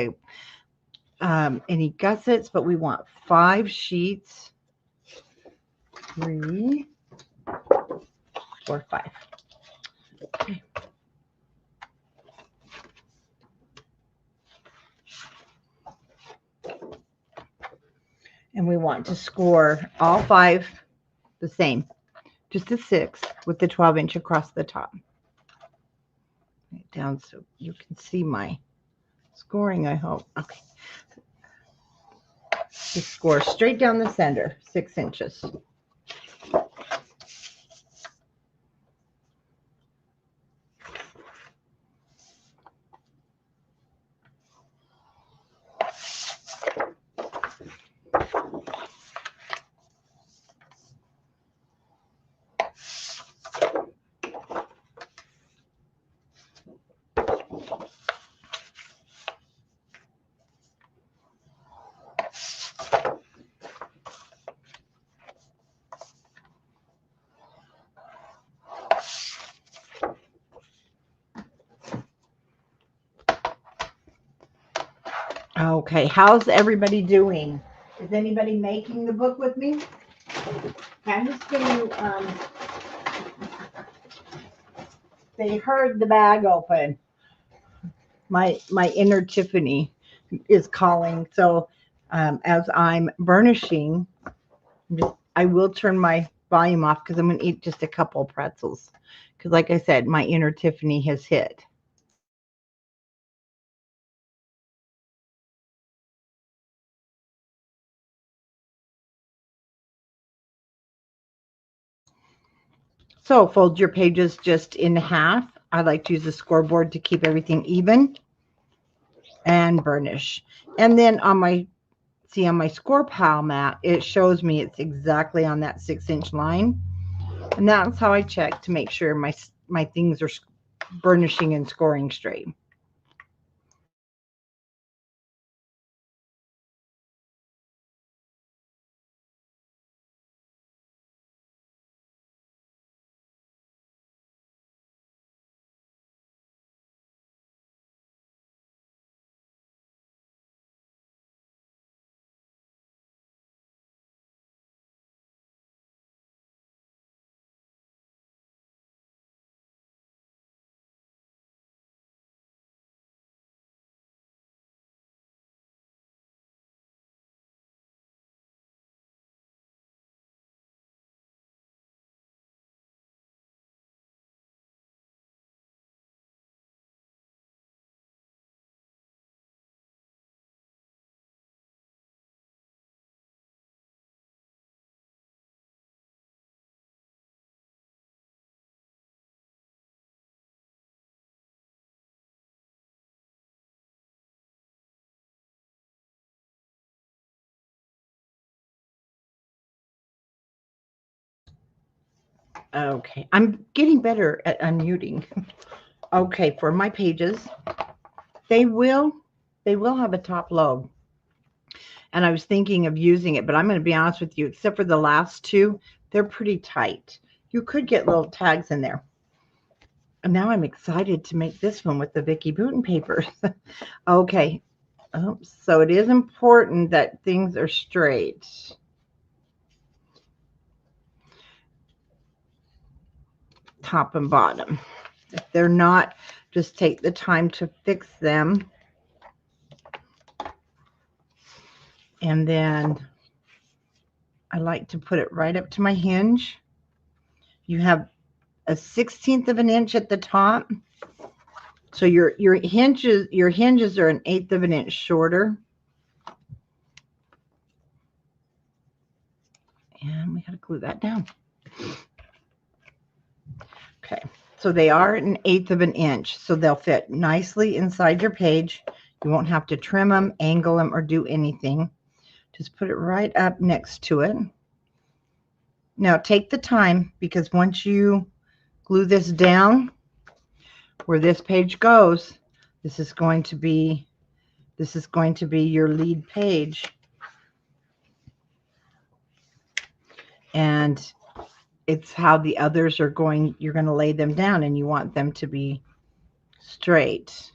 any gussets. But we want 5 sheets. 3, 4, 5. Okay. And we want to score all 5 the same, just a 6 with the 12-inch across the top. Down so you can see my scoring, I hope. Okay. Just score straight down the center, 6 inches. Okay, how's everybody doing? Is anybody making the book with me? I'm just going to, they heard the bag open. My inner Tiffany is calling. So as I'm burnishing, I will turn my volume off because I'm going to eat just a couple pretzels. Because like I said, my inner Tiffany has hit. So fold your pages just in half. I like to use the scoreboard to keep everything even, and burnish. And then on my, see on my Scor Pal mat, it shows me it's exactly on that 6-inch line. And that's how I check to make sure my things are burnishing and scoring straight. Okay, I'm getting better at unmuting. Okay, for my pages, they will have a top lobe. And I was thinking of using it, but I'm going to be honest with you, except for the last two, they're pretty tight. You could get little tags in there. And now I'm excited to make this one with the Vicky Bouton papers. Okay. Oh, so it is important that things are straight. Top and bottom. If they're not, just take the time to fix them. And then I like to put it right up to my hinge. You have a 1/16 of an inch at the top. So your hinges are an 1/8 of an inch shorter. And we got to glue that down. Okay, so they are an 1/8 of an inch, so they'll fit nicely inside your page. You won't have to trim them, angle them, or do anything. Just put it right up next to it. Now take the time, because once you glue this down, where this page goes, this is going to be your lead page. And it's how the others are going, you're going to lay them down, and you want them to be straight.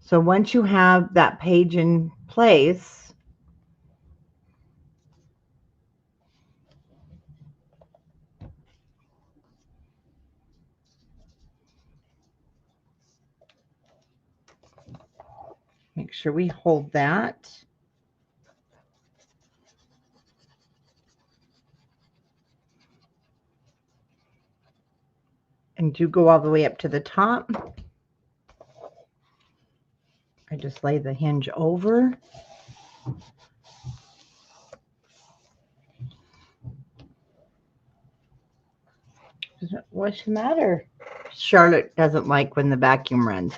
So once you have that page in place, make sure we hold that. And do go all the way up to the top. I just lay the hinge over. What's the matter? Charlotte doesn't like when the vacuum runs.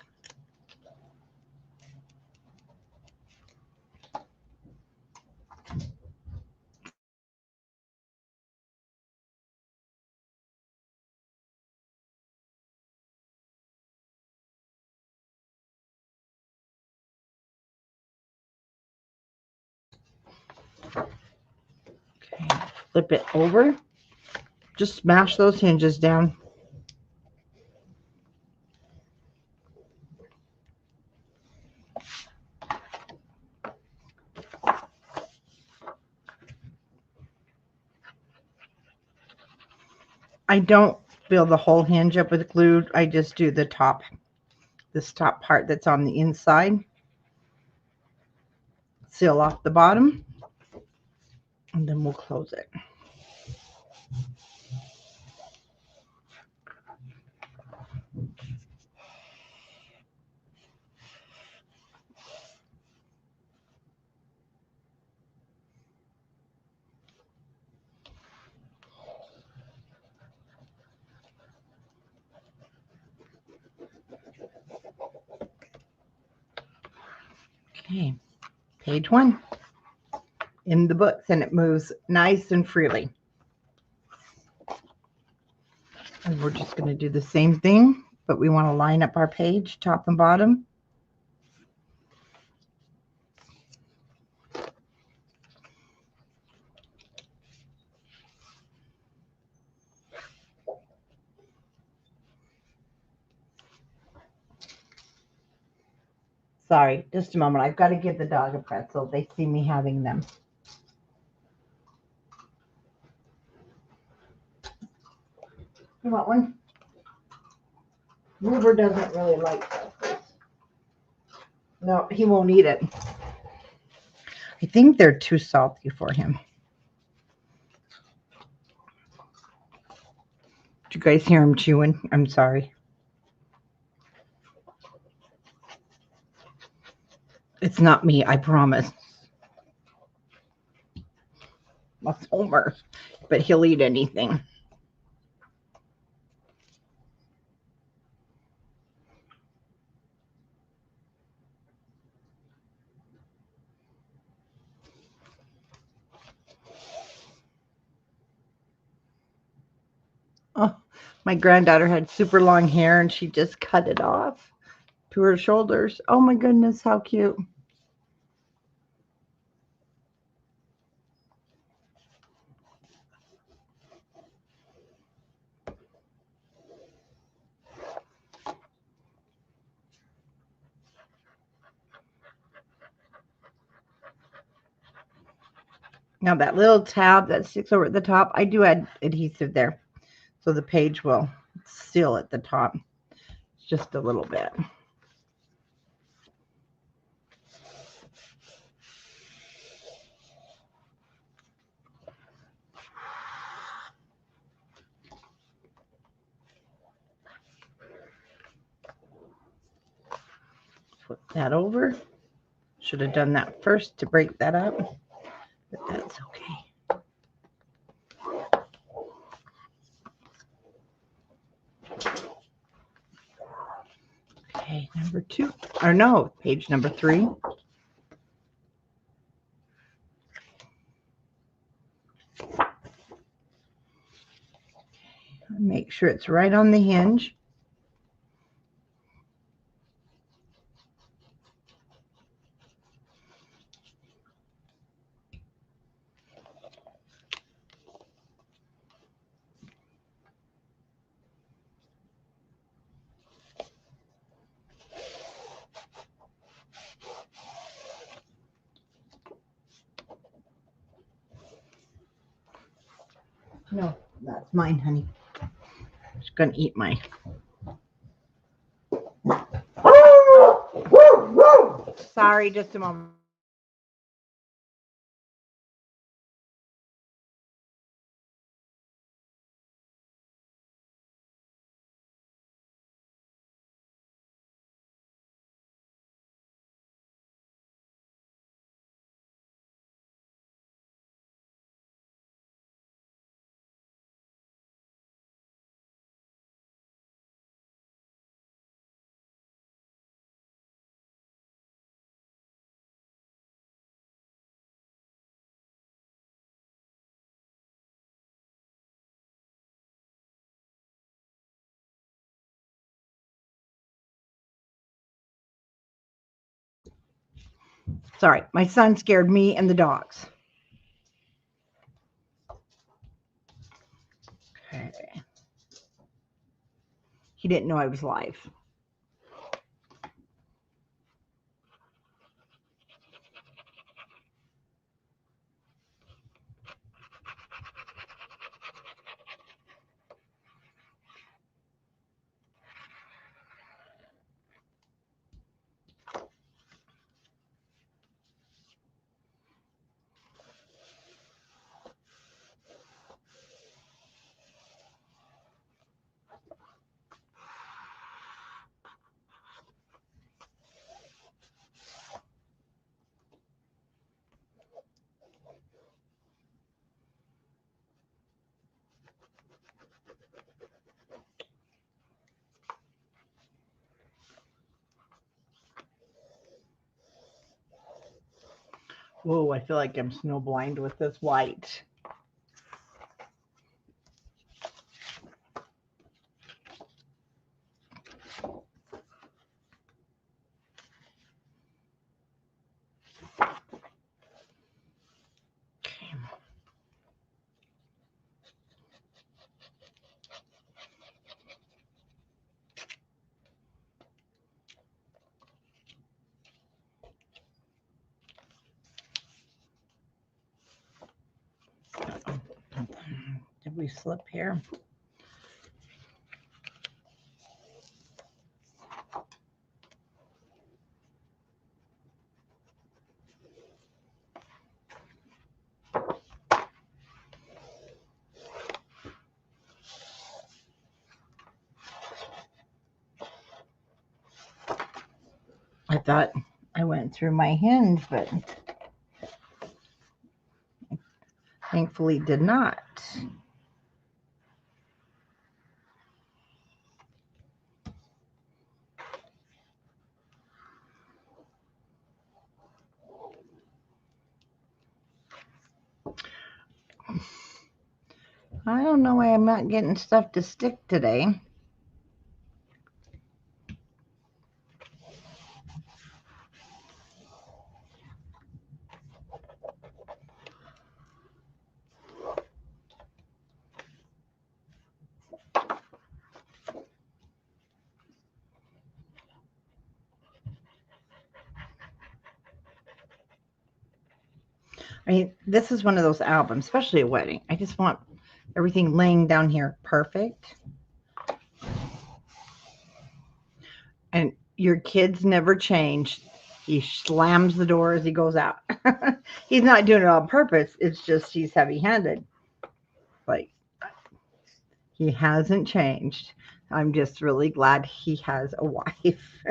Okay, flip it over. Just smash those hinges down. I don't fill the whole hinge up with glue. I just do the top, this top part that's on the inside. Seal off the bottom, and then we'll close it. Okay, page 1 in the books, and it moves nice and freely. And we're just going to do the same thing, but we want to line up our page top and bottom. Sorry, just a moment. I've got to give the dog a pretzel. They see me having them. You want one? River doesn't really like pretzels. No, he won't eat it. I think they're too salty for him. Did you guys hear him chewing? I'm sorry. It's not me, I promise. That's Homer, but he'll eat anything. Oh, my granddaughter had super long hair and she just cut it off to her shoulders. Oh my goodness, how cute. Now that little tab that sticks over at the top, I do add adhesive there, so the page will seal at the top just a little bit. Flip that over. Should have done that first to break that up, but that's okay. Okay, number 2, or no, page number 3. Make sure it's right on the hinge. No, that's mine, honey. She's gonna eat mine. Sorry, just a moment. Sorry, my son scared me and the dogs. Okay. He didn't know I was live. Whoa, I feel like I'm snowblind with this white. Did we slip here? I thought I went through my hinge, but thankfully did not. I don't know why I'm not getting stuff to stick today. I mean, this is one of those albums, especially a wedding. I just want everything laying down here perfect. And your kids never change. He slams the door as he goes out. He's not doing it on purpose. It's just he's heavy-handed. Like, he hasn't changed. I'm just really glad he has a wife.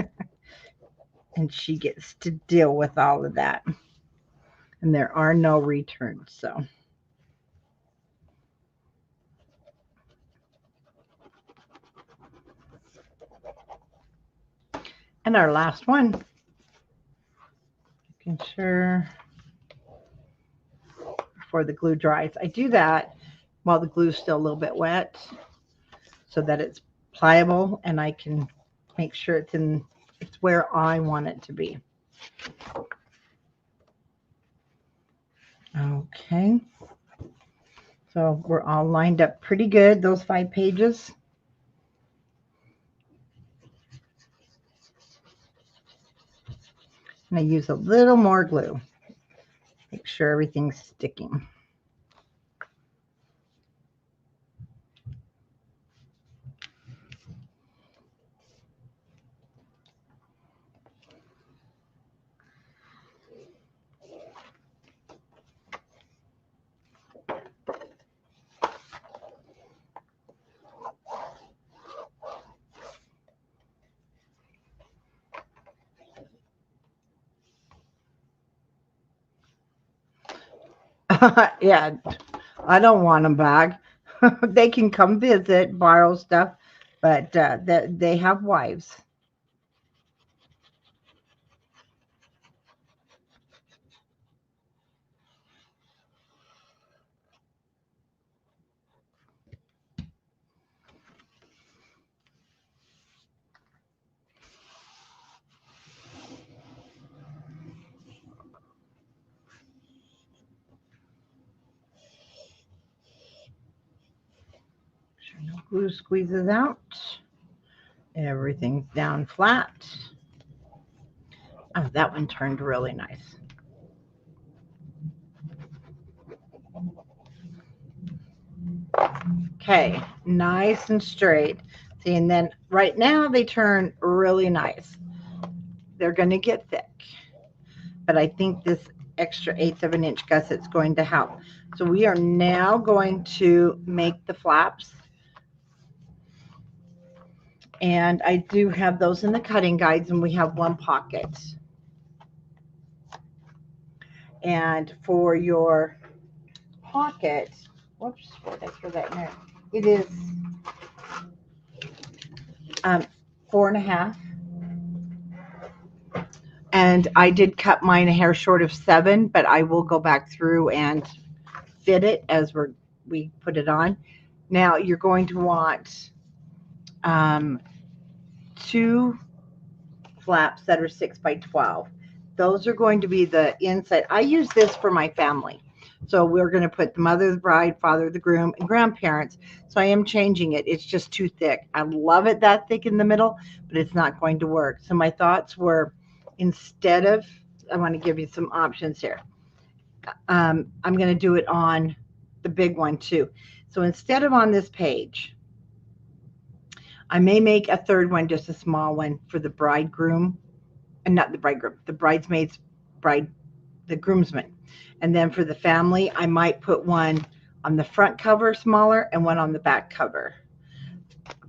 And she gets to deal with all of that. And there are no returns, so. And our last one. Making sure before the glue dries. I do that while the glue is still a little bit wet so that it's pliable and I can make sure it's where I want it to be. Okay. So we're all lined up pretty good, those 5 pages. And I use a little more glue. Make sure everything's sticking. Yeah, I don't want them back. They can come visit, borrow stuff, but they have wives. Sure no glue squeezes out. Everything's down flat. Oh, that one turned really nice. Okay, nice and straight. See, and then right now they turn really nice. They're going to get thick, but I think this extra 1/8 of an inch gusset's going to help. So we are now going to make the flaps. And I do have those in the cutting guides, and we have 1 pocket. And for your pocket, whoops, where did I throw that in there? It is 4 1/2 And I did cut mine a hair short of 7, but I will go back through and fit it as we put it on. Now you're going to want 2 flaps that are 6 by 12. Those are going to be the inside. I use this for my family. So we're going to put the mother of the bride, father of the groom, and grandparents. So I am changing it. It's just too thick. I love it that thick in the middle, but it's not going to work. So my thoughts were, instead of, I want to give you some options here. I'm going to do it on the big one too. So instead of on this page, I may make a third one, just a small one for the bridegroom, and not the bridegroom, the bridesmaids, the groomsmen. And then for the family, I might put one on the front cover smaller and one on the back cover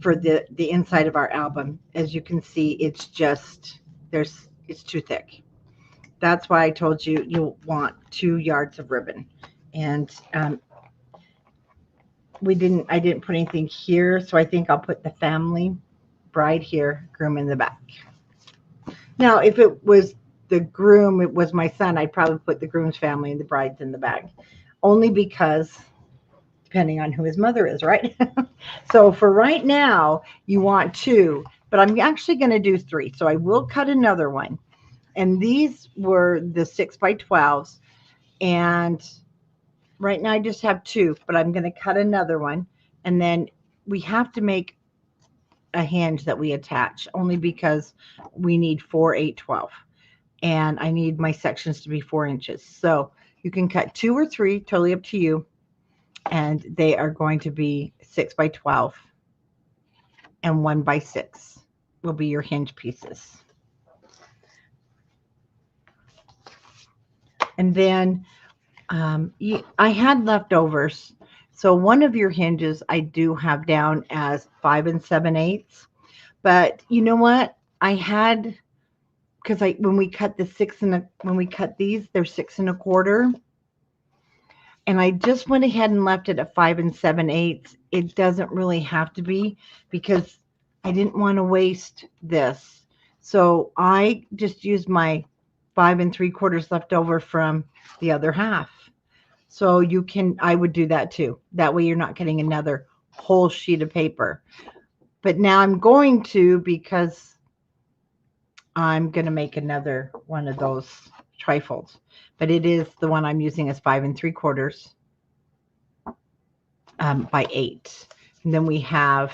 for the inside of our album. As you can see, it's just, it's too thick. That's why I told you you'll want 2 yards of ribbon. And I didn't put anything here, so I think I'll put the family, bride here, groom in the back. Now, if it was the groom, it was my son, I'd probably put the groom's family and the bride's in the back. Only because, depending on who his mother is, right? So for right now, you want 2, but I'm actually going to do 3. So I will cut another one. And these were the 6 by 12s. And right now I just have 2, but I'm going to cut another one. And then we have to make a hinge that we attach, only because we need 4, 8, 12. And I need my sections to be 4 inches. So you can cut 2 or 3, totally up to you. And they are going to be 6 by 12 and 1 by 6 will be your hinge pieces. And then I had leftovers. So one of your hinges I do have down as 5 7/8. But you know what? I had, because when we cut when we cut these, they're 6 1/4. And I just went ahead and left it at 5 7/8. It doesn't really have to be, because I didn't want to waste this. So I just used my 5 3/4 left over from the other half. So I would do that too. That way you're not getting another whole sheet of paper. But now I'm going to, because I'm going to make another one of those trifolds. But it is the one I'm using as 5 3/4 by 8. And then we have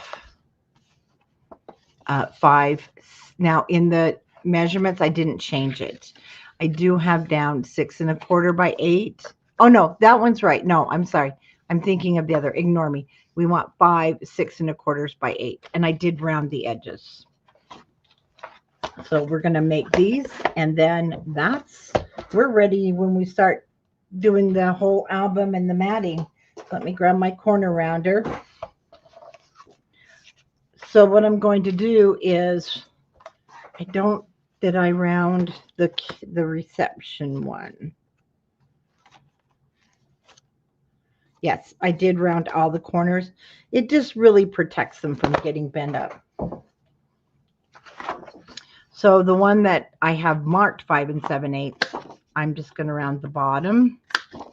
5. Now in the measurements, I didn't change it. I do have down 6 1/4 by 8. Oh no, that one's right. No, I'm sorry. I'm thinking of the other. Ignore me. We want 5 6 1/4 by 8. And I did round the edges. So we're going to make these, and then we're ready when we start doing the whole album and the matting. Let me grab my corner rounder. So what I'm going to do is, did I round the reception one? Yes, I did round all the corners. It just really protects them from getting bent up. So the one that I have marked 5 7/8, I'm just going to round the bottom. So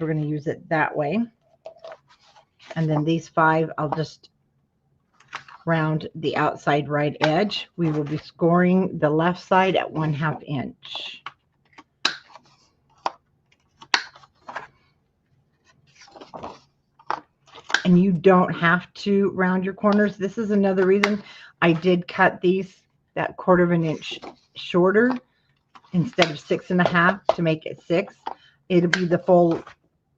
we're going to use it that way. And then these 5, I'll just round the outside right edge. We will be scoring the left side at 1/2 inch. And you don't have to round your corners. This is another reason I did cut these that 1/4 inch shorter instead of 6 1/2 to make it 6. It'll be the full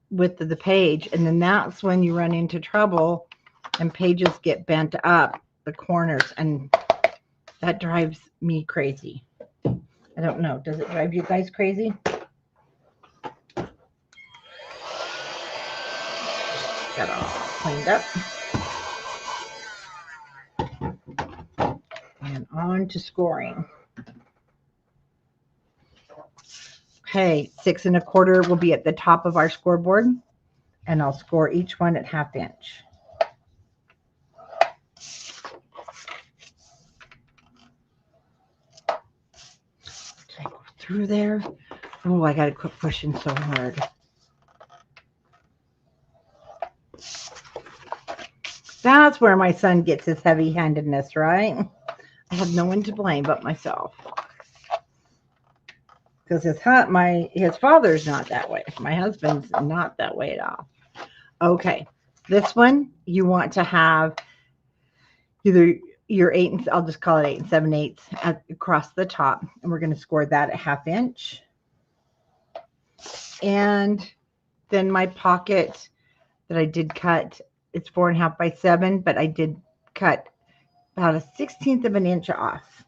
width of the page, and then that's when you run into trouble and pages get bent up the corners, and that drives me crazy. I don't know, does it drive you guys crazy? Got all cleaned up. And on to scoring. Okay, 6 1/4 will be at the top of our scoreboard, and I'll score each one at 1/2 inch. through there. Oh, I got to quit pushing so hard. That's where my son gets his heavy-handedness, right? I have no one to blame but myself. Because his father's not that way. My husband's not that way at all. Okay, this one you want to have either your 8 and I'll just call it 8 7/8 across the top, and we're going to score that at 1/2 inch. And then my pocket that I did cut, it's 4 1/2 by 7, but I did cut about a 1/16 of an inch off.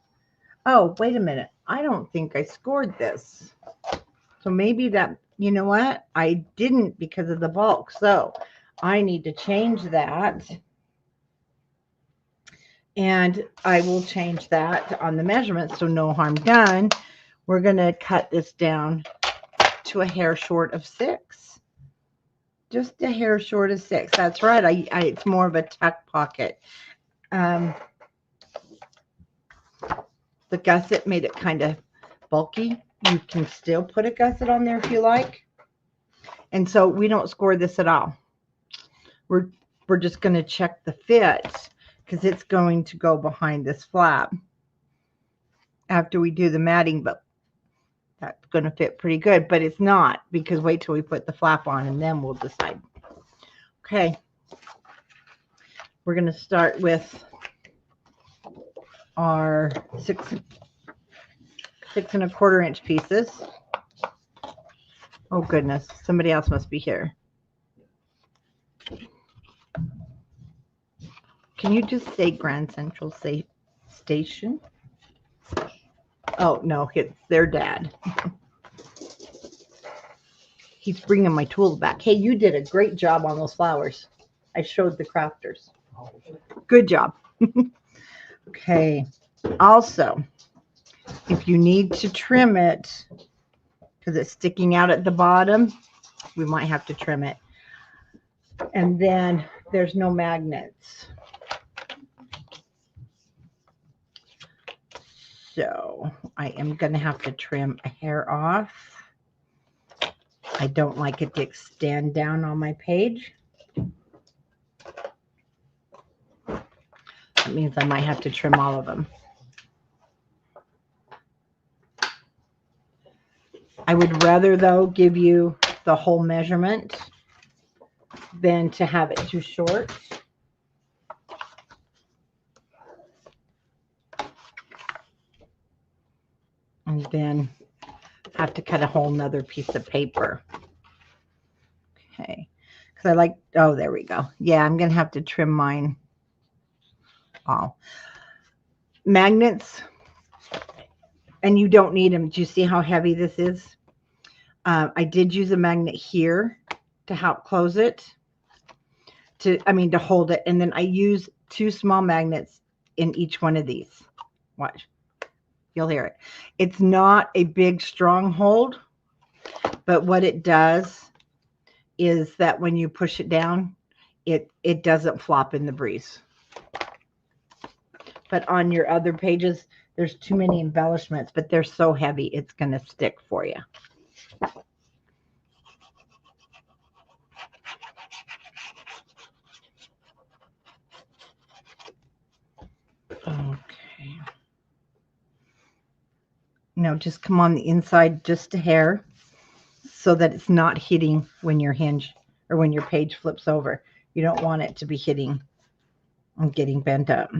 Oh, wait a minute. I don't think I scored this. So maybe that, you know what? I didn't because of the bulk. So I need to change that. And I will change that on the measurements, so no harm done. We're going to cut this down to a hair short of 6. Just a hair short of 6. That's right. It's more of a tuck pocket. The gusset made it kind of bulky. You can still put a gusset on there if you like. And so we don't score this at all. We're just going to check the fit because it's going to go behind this flap after we do the matting, but that's going to fit pretty good, but it's not, because wait till we put the flap on and then we'll decide. Okay. We're going to start with our 6 1/4 inch pieces. Oh goodness, somebody else must be here. Can you just say Grand Central Station? Oh no, it's their dad. He's bringing my tools back. Hey, you did a great job on those flowers. I showed the crafters. Good job. Okay. Also, if you need to trim it because it's sticking out at the bottom, we might have to trim it. And then there's no magnets. So I am going to have to trim a hair off. I don't like it to extend down on my page. That means I might have to trim all of them. I would rather, though, give you the whole measurement than to have it too short. And then have to cut a whole nother piece of paper. Okay. Because I like, oh, there we go. Yeah, I'm going to have to trim mine all. Magnets, and you don't need them. Do you see how heavy this is? I did use a magnet here to help close it, to hold it. And then I use 2 small magnets in each one of these. Watch. You'll hear it. It's not a big strong hold, but what it does is that when you push it down, it doesn't flop in the breeze. But on your other pages, there's too many embellishments, but they're so heavy, it's going to stick for you. Okay. Now just come on the inside just a hair so that it's not hitting when your hinge or when your page flips over. You don't want it to be hitting and getting bent up.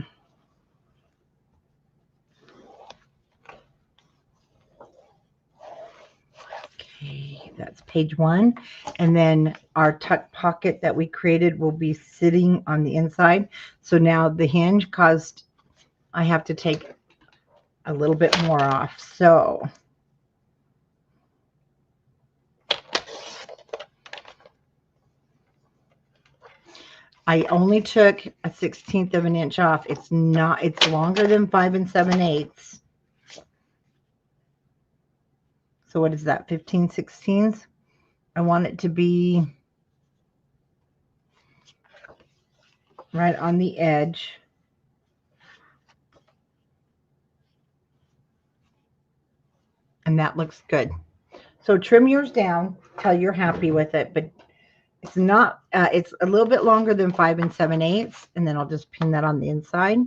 Okay, that's page 1. And then our tuck pocket that we created will be sitting on the inside. So now the hinge caused, I have to take a little bit more off. So I only took a 1/16 of an inch off. It's longer than 5 7/8. So what is that, 15/16? I want it to be right on the edge. And that looks good. So trim yours down till you're happy with it, but it's not, it's a little bit longer than 5 7/8, and then I'll just pin that on the inside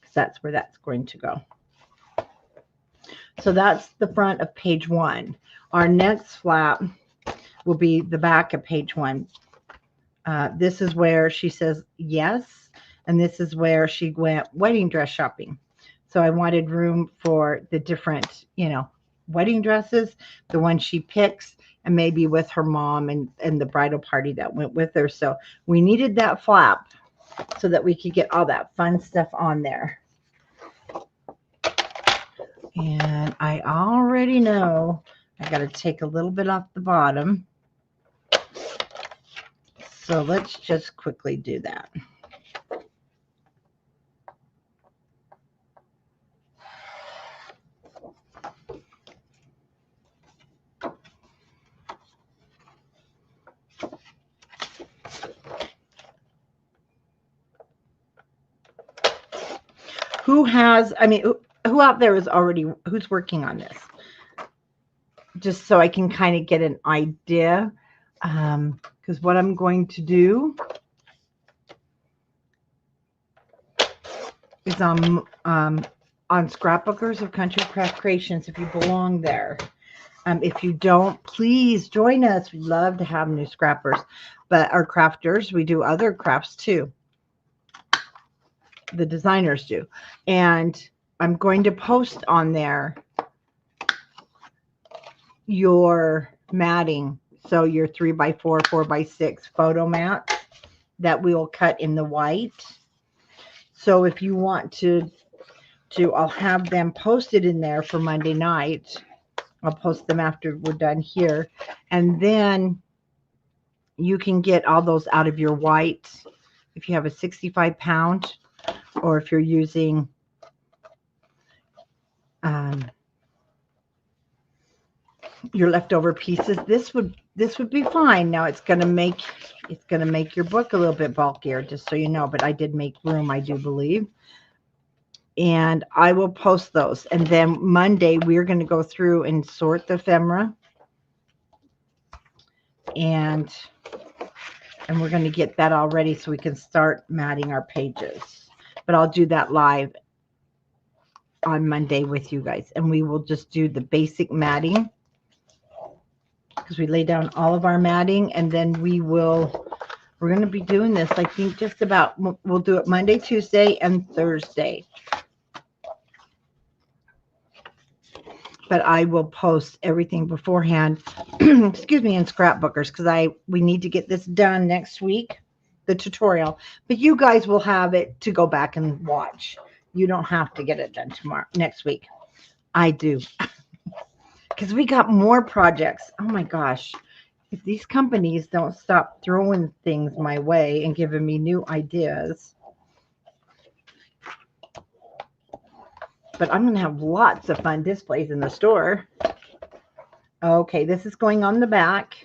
because that's where that's going to go. So that's the front of page 1. Our next flap will be the back of page 1. This is where she says yes, and this is where she went wedding dress shopping. So I wanted room for the different, you know, wedding dresses, the one she picks, and maybe with her mom and the bridal party that went with her. So we needed that flap so that we could get all that fun stuff on there. And I already know I got to take a little bit off the bottom. So let's just quickly do that. Who has, I mean, who out there is already, who's working on this? Just so I can kind of get an idea. Because what I'm going to do is on Scrapbookers of Country Craft Creations, if you belong there. If you don't, please join us. We'd love to have new scrappers. But our crafters, we do other crafts too. The designers do. And I'm going to post on there your matting. So your 3x4, 4x6 photo mat that we will cut in the white. So if you want to, I'll have them posted in there for Monday night. I'll post them after we're done here. And then you can get all those out of your white if you have a 65-pound, or if you're using your leftover pieces. This would be fine. Now it's gonna make your book a little bit bulkier, just so you know, but I did make room, I do believe. And I will post those. And then Monday we're going to go through and sort the ephemera. And we're going to get that all ready so we can start matting our pages. But I'll do that live on Monday with you guys. And we will just do the basic matting, because we lay down all of our matting, and then we're going to be doing this, I think, just about, we'll do it Monday, Tuesday, and Thursday. But I will post everything beforehand, excuse me, in Scrapbookers, because we need to get this done next week, the tutorial. But you guys will have it to go back and watch. You don't have to get it done next week. I do. Because we got more projects. Oh my gosh. If these companies don't stop throwing things my way and giving me new ideas. But I'm going to have lots of fun displays in the store. Okay, this is going on the back.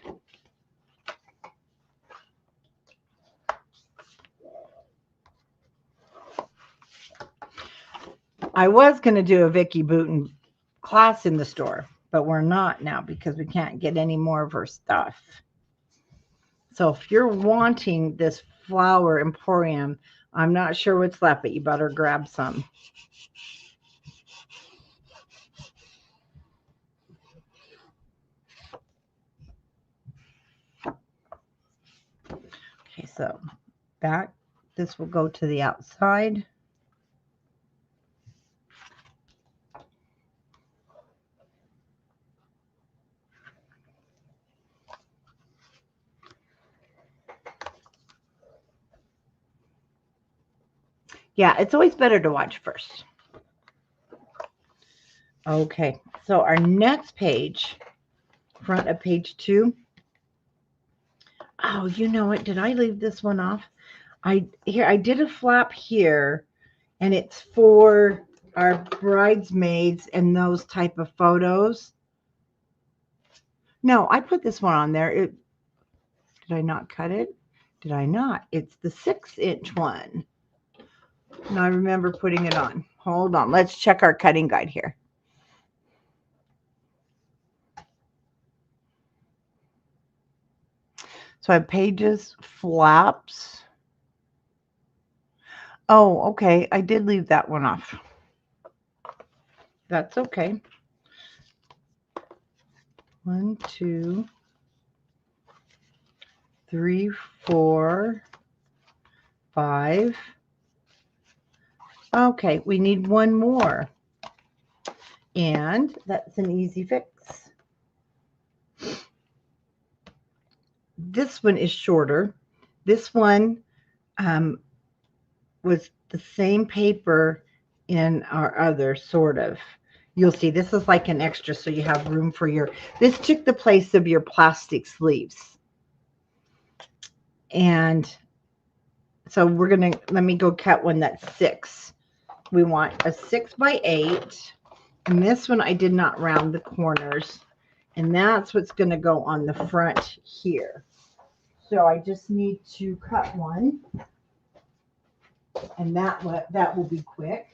I was going to do a Vicki Booten class in the store, but we're not now because we can't get any more of her stuff. So if you're wanting this flower emporium, I'm not sure what's left, but you better grab some. Okay, so this will go to the outside. Yeah, it's always better to watch first. Okay, so our next page, front of page 2. Oh, you know what? Did I leave this one off? I did a flap here, and it's for our bridesmaids and those type of photos. No, I put this one on there. Did I not cut it? Did I not? It's the 6-inch one. And I remember putting it on. Hold on. Let's check our cutting guide here. So I have pages, flaps. Oh, okay. I did leave that one off. That's okay. 1, 2, 3, 4, 5. Okay, we need one more. And that's an easy fix. This one is shorter. This one was the same paper in our other, sort of. You'll see this is like an extra, so you have room for your, this took the place of your plastic sleeves. And so we're going to, let me go cut one that's 6. We want a 6 by 8. And this one I did not round the corners. And that's what's going to go on the front here. So I just need to cut one. And that will be quick.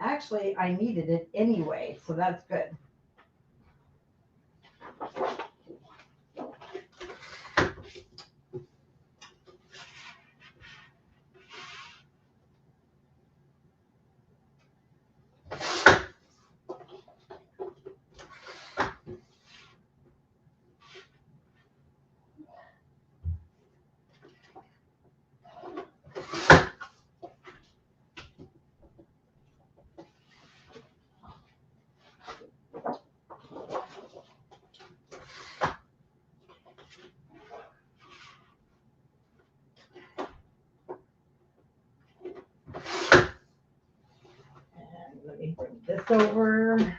Actually, I needed it anyway, so that's good. Let me bring this over.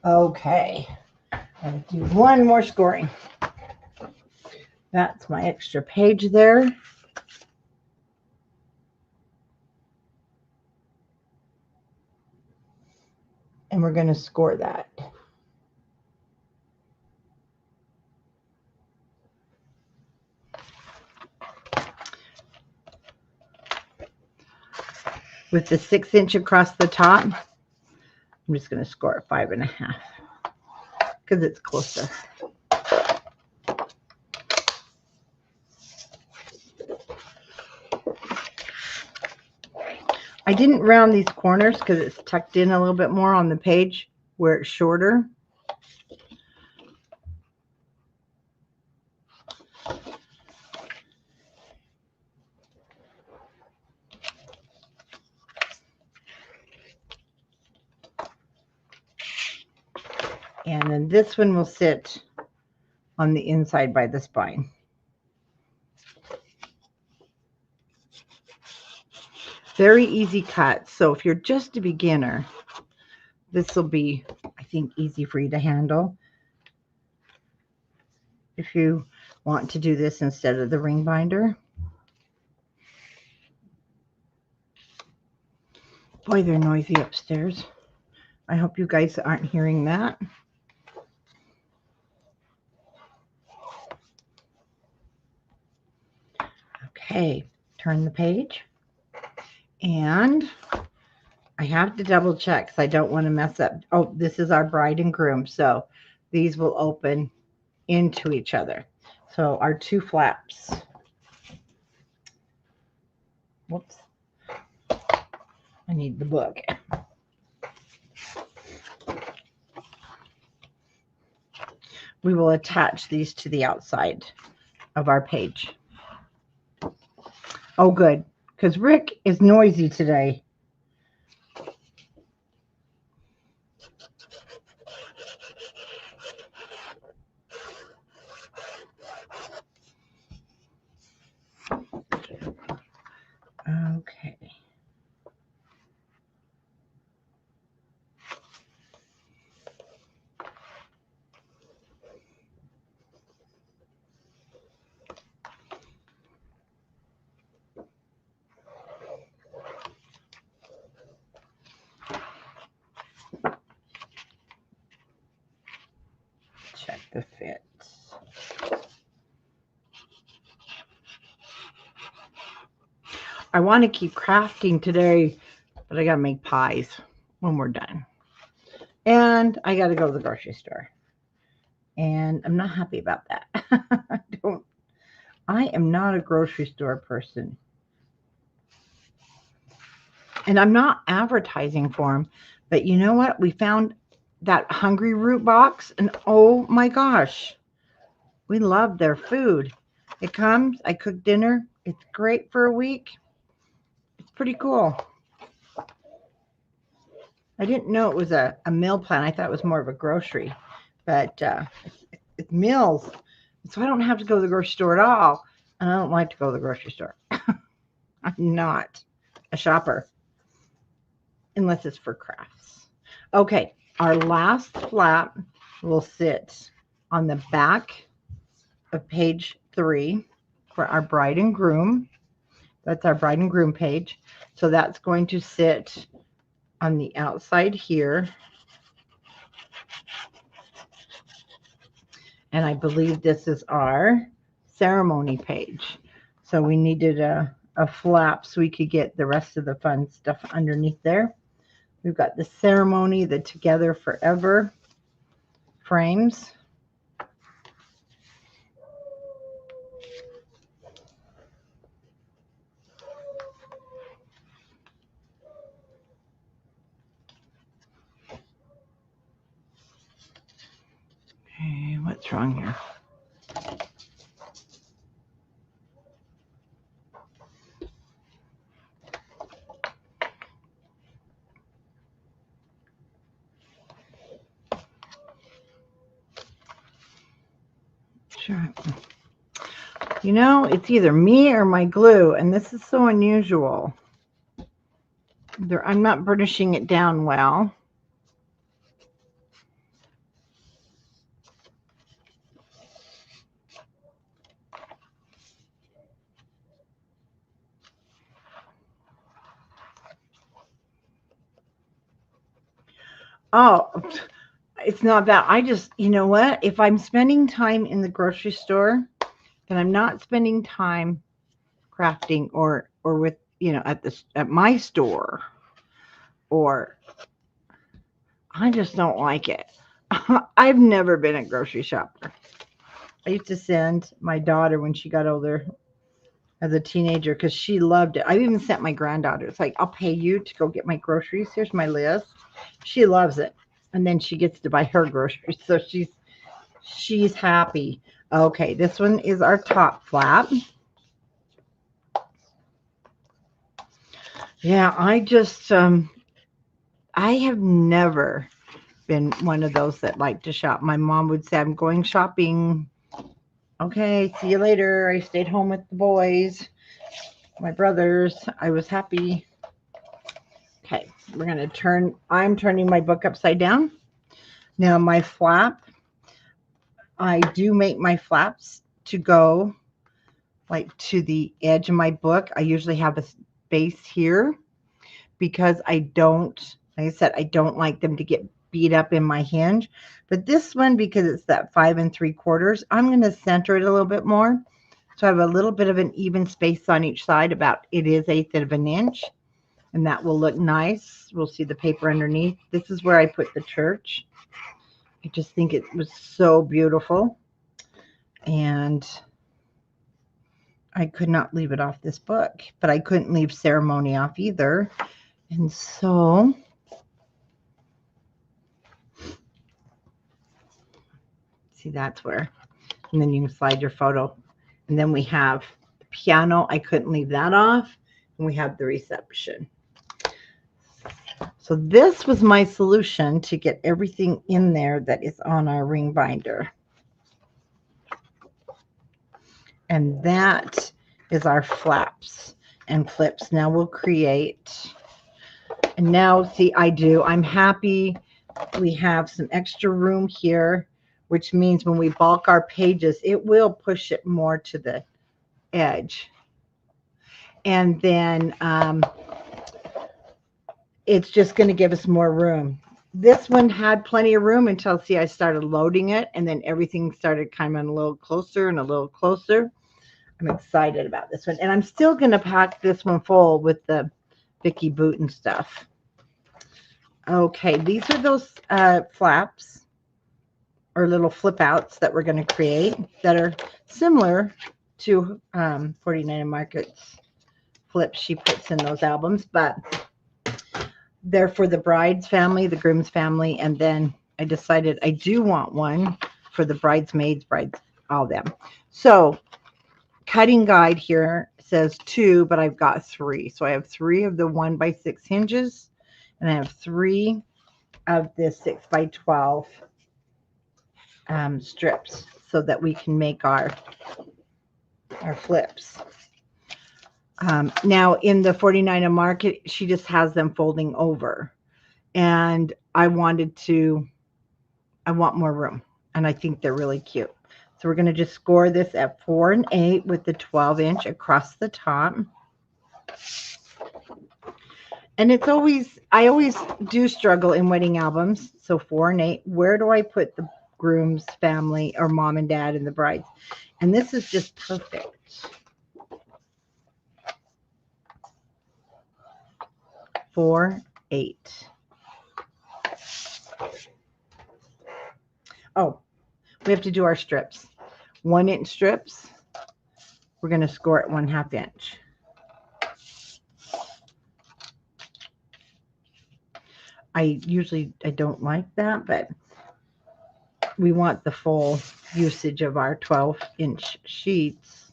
Okay, I'll do one more scoring. That's my extra page there. And we're going to score that. With the 6-inch across the top, I'm just going to score at 5.5 because it's closer. I didn't round these corners because it's tucked in a little bit more on the page where it's shorter. And then this one will sit on the inside by the spine. Very easy cut. So if you're just a beginner, this will be, I think, easy for you to handle. If you want to do this instead of the ring binder. Boy, they're noisy upstairs. I hope you guys aren't hearing that. Okay, turn the page. And I have to double check because I don't want to mess up. Oh, this is our bride and groom. So these will open into each other. So our 2 flaps. Whoops. I need the book. We will attach these to the outside of our page. Oh, good. Because Rick is noisy today. Okay. I want to keep crafting today, but I got to make pies when we're done. And I got to go to the grocery store. And I'm not happy about that. I am not a grocery store person. And I'm not advertising for them. But you know what? We found that Hungry Root box. And oh my gosh. We love their food. It comes. I cook dinner. It's great for a week. It's pretty cool. I didn't know it was a meal plan. I thought it was more of a grocery. But it's meals. So I don't have to go to the grocery store at all. And I don't like to go to the grocery store. I'm not a shopper. Unless it's for crafts. Okay. Our last flap will sit on the back of page 3 for our bride and groom. That's our bride and groom page. So that's going to sit on the outside here. And I believe this is our ceremony page. So we needed a flap so we could get the rest of the fun stuff underneath there. We've got the ceremony, the together forever frames. Okay, what's wrong here? Sure. You know, it's either me or my glue, and this is so unusual. I'm not burnishing it down well. Oh, it's not that. I just, you know what? If I'm spending time in the grocery store, then I'm not spending time crafting or with, you know, at my store, or I just don't like it. I've never been a grocery shopper. I used to send my daughter when she got older as a teenager because she loved it. I even sent my granddaughter. It's like, I'll pay you to go get my groceries. Here's my list. She loves it. And then she gets to buy her groceries. So she's happy. Okay, this one is our top flap. Yeah, I just I have never been one of those that like to shop. My mom would say, I'm going shopping. Okay, see you later. I stayed home with the boys, my brothers. I was happy. Okay, we're going to I'm turning my book upside down. Now my flap, I do make my flaps to go like to the edge of my book. I usually have a space here because like I said, I don't like them to get beat up in my hinge. But this one, because it's that 5 3/4, I'm going to center it a little bit more. So I have a little bit of an even space on each side. It is 1/8 of an inch. And that will look nice. We'll see the paper underneath. This is where I put the church. I just think it was so beautiful. And I could not leave it off this book. But I couldn't leave ceremony off either. And so see, that's where. And then you can slide your photo. And then we have the piano. I couldn't leave that off. And we have the reception. So this was my solution to get everything in there that is on our ring binder. And that is our flaps and flips. Now we'll create. And now, see, I'm happy we have some extra room here, which means when we bulk our pages, it will push it more to the edge. And then it's just going to give us more room. This one had plenty of room until, see, I started loading it, and then everything started coming a little closer and a little closer. I'm excited about this one. And I'm still going to pack this one full with the Vicky boot and stuff. Okay, these are those flaps or little flip outs that we're going to create that are similar to 49 Market's flips she puts in those albums, but they're for the bride's family, the groom's family, and then I decided I do want one for the bridesmaids, all them. So cutting guide here says 2, but I've got 3. So I have 3 of the 1x6 hinges, and I have 3 of the 6x12 strips so that we can make our flips. Now in the 49 Market, she just has them folding over, and I want more room, and I think they're really cute. So we're going to just score this at 4 and 8 with the 12-inch across the top. And I always do struggle in wedding albums. So 4 and 8, where do I put the groom's family or mom and dad and the brides? And this is just perfect. Four, 8. Oh, we have to do our strips. 1-inch strips. We're going to score at 1/2 inch. I don't like that, but we want the full usage of our 12-inch sheets,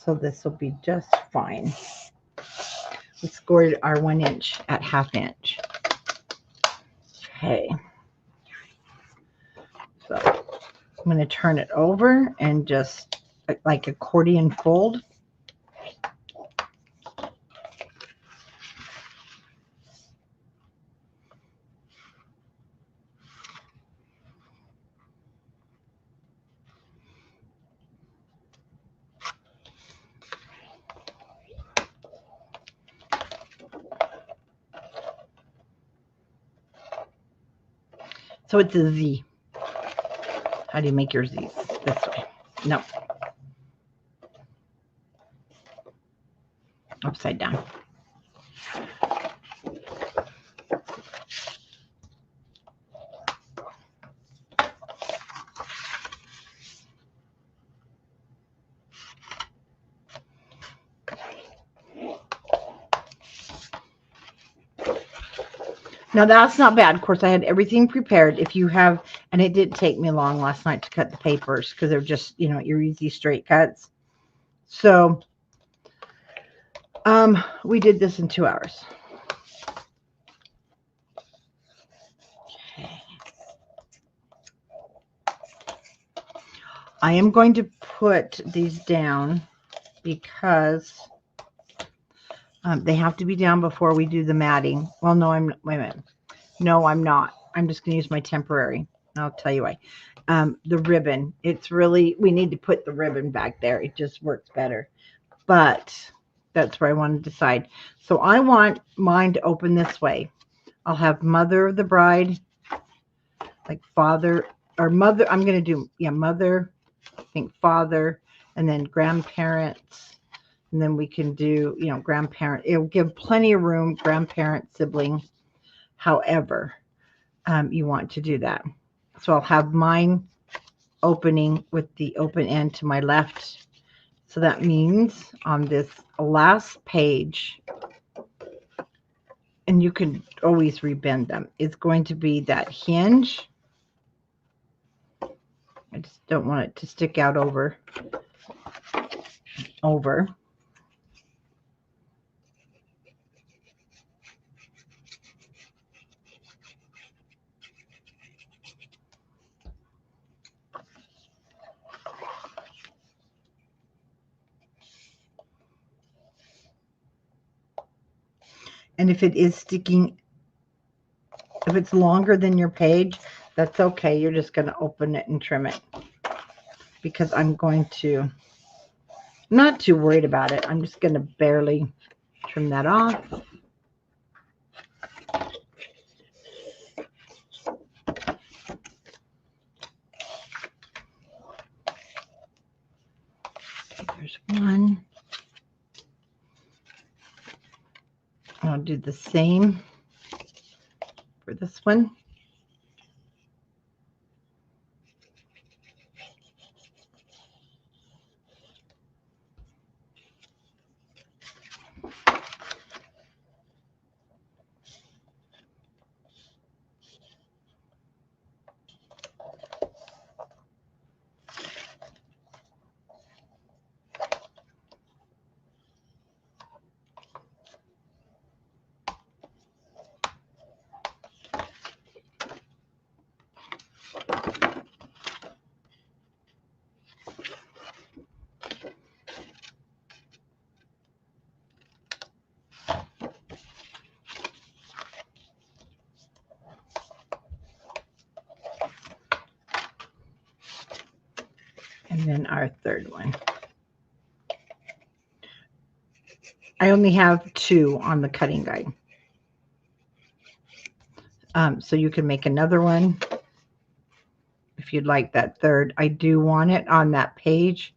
so this will be just fine. We scored our 1-inch at 1/2 inch. Okay. So I'm going to turn it over and just like accordion fold. So it's a Z. How do you make your Z's? This way. No. Upside down. Now that's not bad. Of course, I had everything prepared. If you have, and it didn't take me long last night to cut the papers because they're just, your easy straight cuts. So we did this in 2 hours. Okay. I am going to put these down because they have to be down before we do the matting. Well, no, wait a minute. No, I'm not. I'm just going to use my temporary. I'll tell you why. The ribbon, we need to put the ribbon back there. It just works better. But that's where I want to decide. So I want mine to open this way. I'll have mother of the bride, like father or mother. I'm going to do, mother, I think father, and then grandparents. And then we can do, grandparent. It'll give plenty of room, grandparent, sibling, however you want to do that. So I'll have mine opening with the open end to my left. So that means on this last page, and you can always rebend them, it's going to be that hinge. I just don't want it to stick out over. And if it is sticking, if it's longer than your page, that's okay. You're just going to open it and trim it, because I'm not too worried about it. I'm just going to barely trim that off. There's one. I'll do the same for this one. And then our third one. I only have 2 on the cutting guide. So you can make another one if you'd like that third. I do want it on that page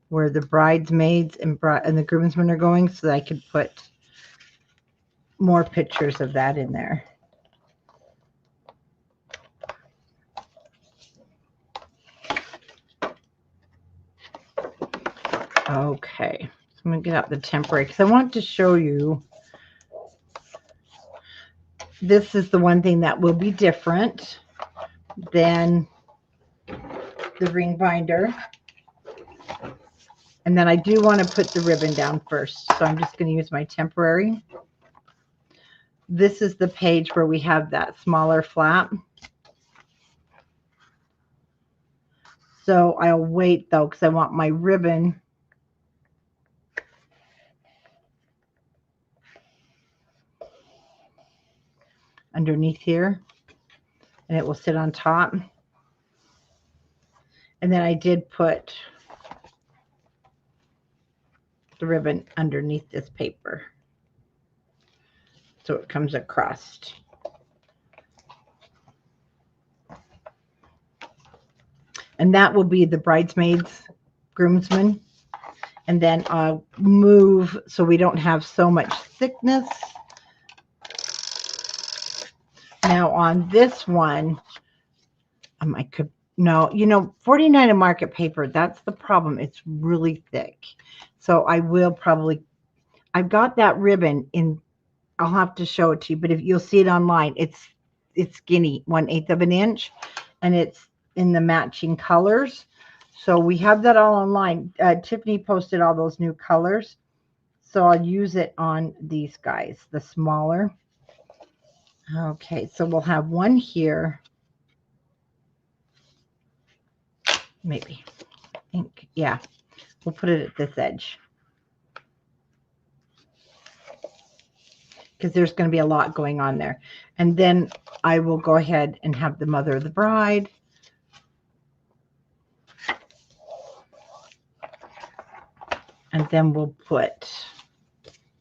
where the bridesmaids and the groomsmen are going, so that I could put more pictures of that in there. Okay, so I'm going to get out the temporary because I want to show you. This is the one thing that will be different than the ring binder. And then I do want to put the ribbon down first. So I'm just going to use my temporary. This is the page where we have that smaller flap. So I'll wait though, because I want my ribbon underneath here, and it will sit on top. And then I did put the ribbon underneath this paper, so it comes across. And that will be the bridesmaids, groomsmen. And then I'll move so we don't have so much thickness. Now on this one, I could, no, you know, 49 in market paper, that's the problem. It's really thick. So I will probably, I've got that ribbon in, I'll have to show it to you, but if you'll see it online, it's skinny, 1/8 of an inch, and it's in the matching colors. So we have that all online. Tiffany posted all those new colors. So I'll use it on these guys, the smaller. Okay, so we'll have one here. Maybe. I think, yeah. We'll put it at this edge. Because there's going to be a lot going on there. And then I will go ahead and have the mother of the bride. And then we'll put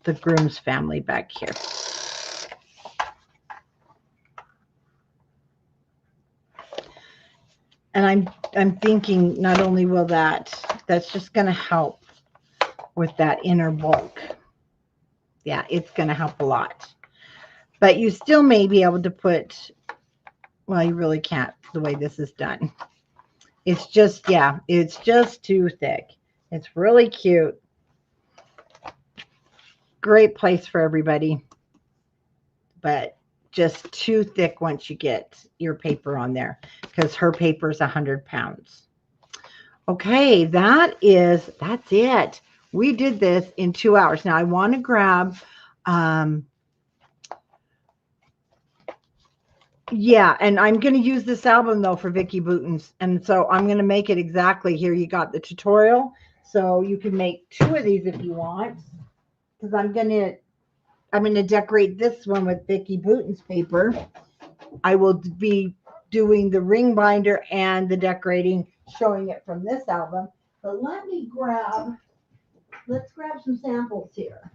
the groom's family back here. And I'm thinking not only will that's just going to help with that inner bulk. Yeah, it's going to help a lot. But you still may be able to put, well, you really can't the way this is done. It's just, yeah, it's just too thick. It's really cute. Great place for everybody. But just too thick once you get your paper on there, because her paper is 100 pounds. Okay, that's it. We did this in 2 hours. Now I want to grab, yeah, and I'm going to use this album though for Vicki Bouton's, and so I'm going to make it exactly here. You got the tutorial, so you can make 2 of these if you want, because I'm going to decorate this one with Vicki Bouton's paper. I will be doing the ring binder and the decorating, showing it from this album. But let's grab some samples here.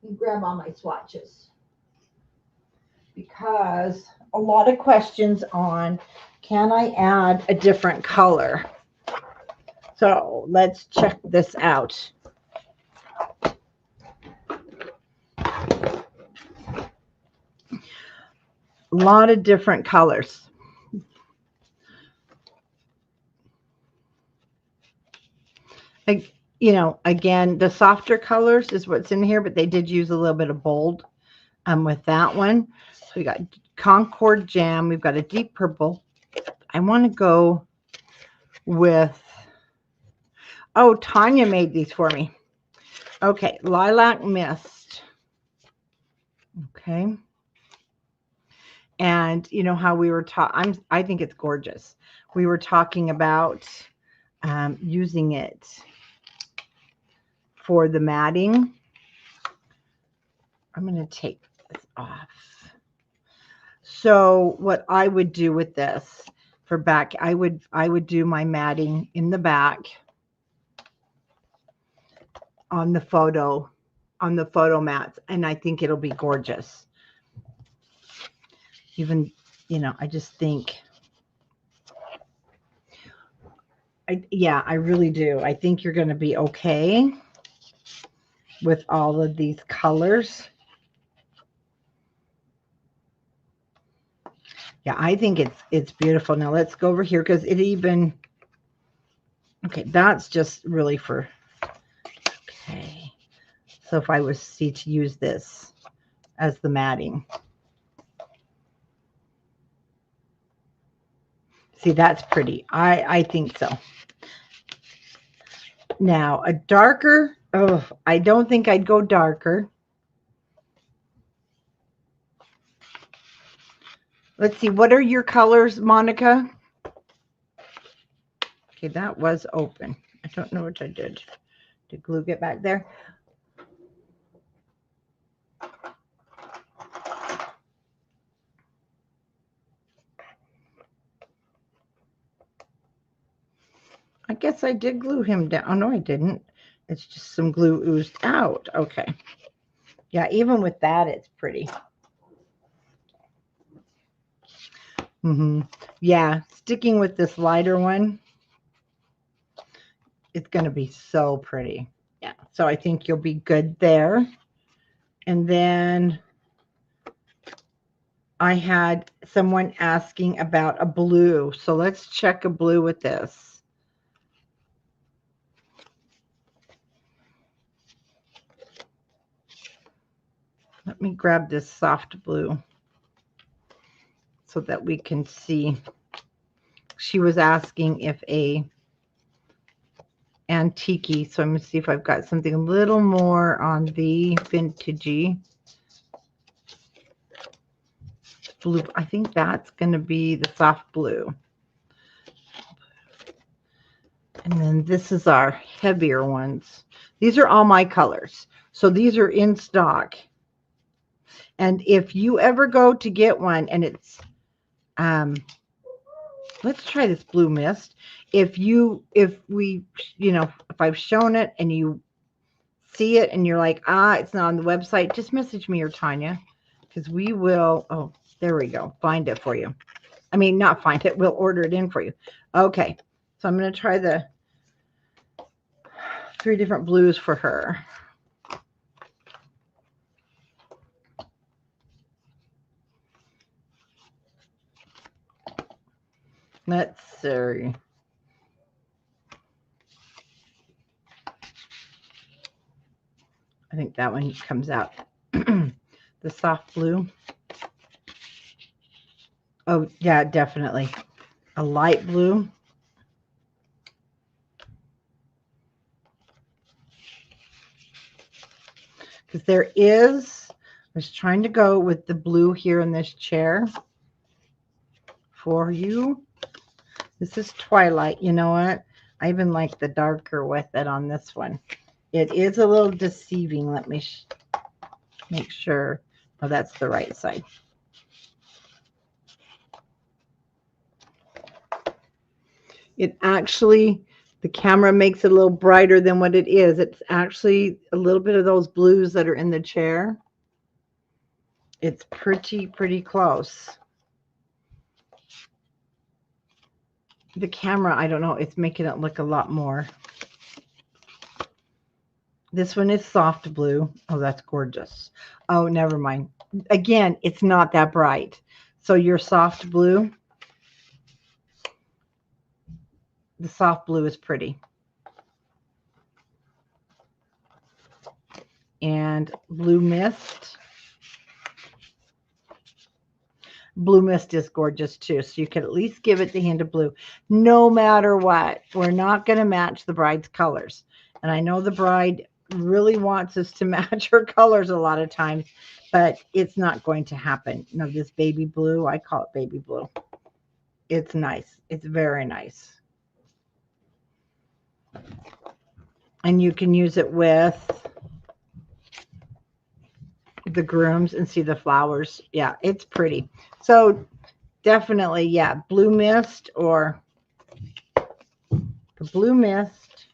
And grab all my swatches. Because a lot of questions on, can I add a different color? So let's check this out. A lot of different colors. You know, again, the softer colors is what's in here, but they did use a little bit of bold with that one. So we got Concord Jam. We've got a deep purple. I want to go with, oh, Tanya made these for me. Okay, Lilac Mist. Okay. And you know how we were I think it's gorgeous. We were talking about using it for the matting. I'm going to take this off. So what I would do with this for back, I would do my matting in the back on the photo mats, and I think it'll be gorgeous. Even, you know, I just think, yeah, I really do. I think you're going to be okay with all of these colors. Yeah, I think it's beautiful. Now let's go over here because it even, okay, that's just really for, okay. So if I was to use this as the matting. See, that's pretty. I think so. Now, a darker, oh, I don't think I'd go darker. Let's see, what are your colors, Monica? Okay, that was open. I don't know what I did. Did glue get back there? I guess I did glue him down. Oh, no, I didn't. It's just some glue oozed out. Okay. Yeah, even with that, it's pretty. Yeah, sticking with this lighter one, it's going to be so pretty. Yeah, so I think you'll be good there. And then I had someone asking about a blue. So let's check a blue with this. Let me grab this soft blue so that we can see. She was asking if a antique, so I'm going to see if I've got something a little more on the vintagey blue. I think that's going to be the soft blue. And then this is our heavier ones. These are all my colors. So these are in stock. And if you ever go to get one and it's, let's try this blue mist. If I've shown it and you see it and you're like, it's not on the website, just message me or Tanya, because we will, oh, there we go, find it for you. I mean, not find it, we'll order it in for you. Okay, so I'm going to try the 3 different blues for her. Let's see. I think that one comes out. The soft blue. Oh, yeah, definitely. A light blue. Because there is, I was trying to go with the blue here in this chair for you. This is Twilight. You know what? I even like the darker with it on this one. It is a little deceiving. Let me make sure. Oh, that's the right side. It actually, the camera makes it a little brighter than what it is. It's actually a little bit of those blues that are in the chair. It's pretty close. The camera, I don't know, it's making it look a lot more. This one is soft blue. Oh, that's gorgeous. Oh, never mind. Again, it's not that bright. So your soft blue, the soft blue is pretty. And blue mist. Blue mist is gorgeous too. So you can at least give it the hint of blue. No matter what, we're not going to match the bride's colors. And I know the bride really wants us to match her colors a lot of times, but it's not going to happen. Now this baby blue, I call it baby blue. It's nice. It's very nice. And you can use it with the grooms and see the flowers. Yeah, it's pretty. So definitely, yeah, blue mist or the blue mist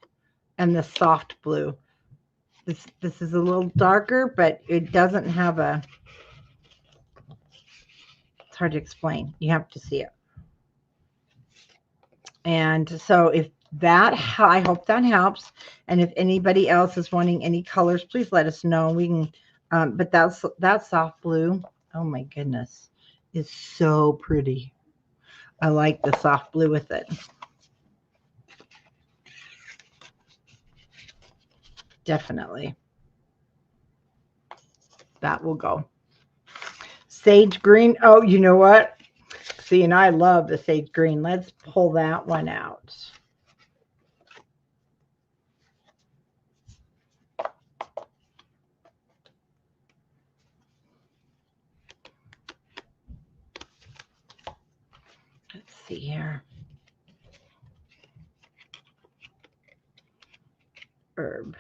and the soft blue. This is a little darker, but it doesn't have a, it's hard to explain. You have to see it. And so if that, I hope that helps. And if anybody else is wanting any colors, please let us know. We can, but that soft blue, oh my goodness, is so pretty. I like the soft blue with it. Definitely. That will go. Sage green. Oh, you know what? See, and I love the sage green. Let's pull that one out. Let's see here. Herb.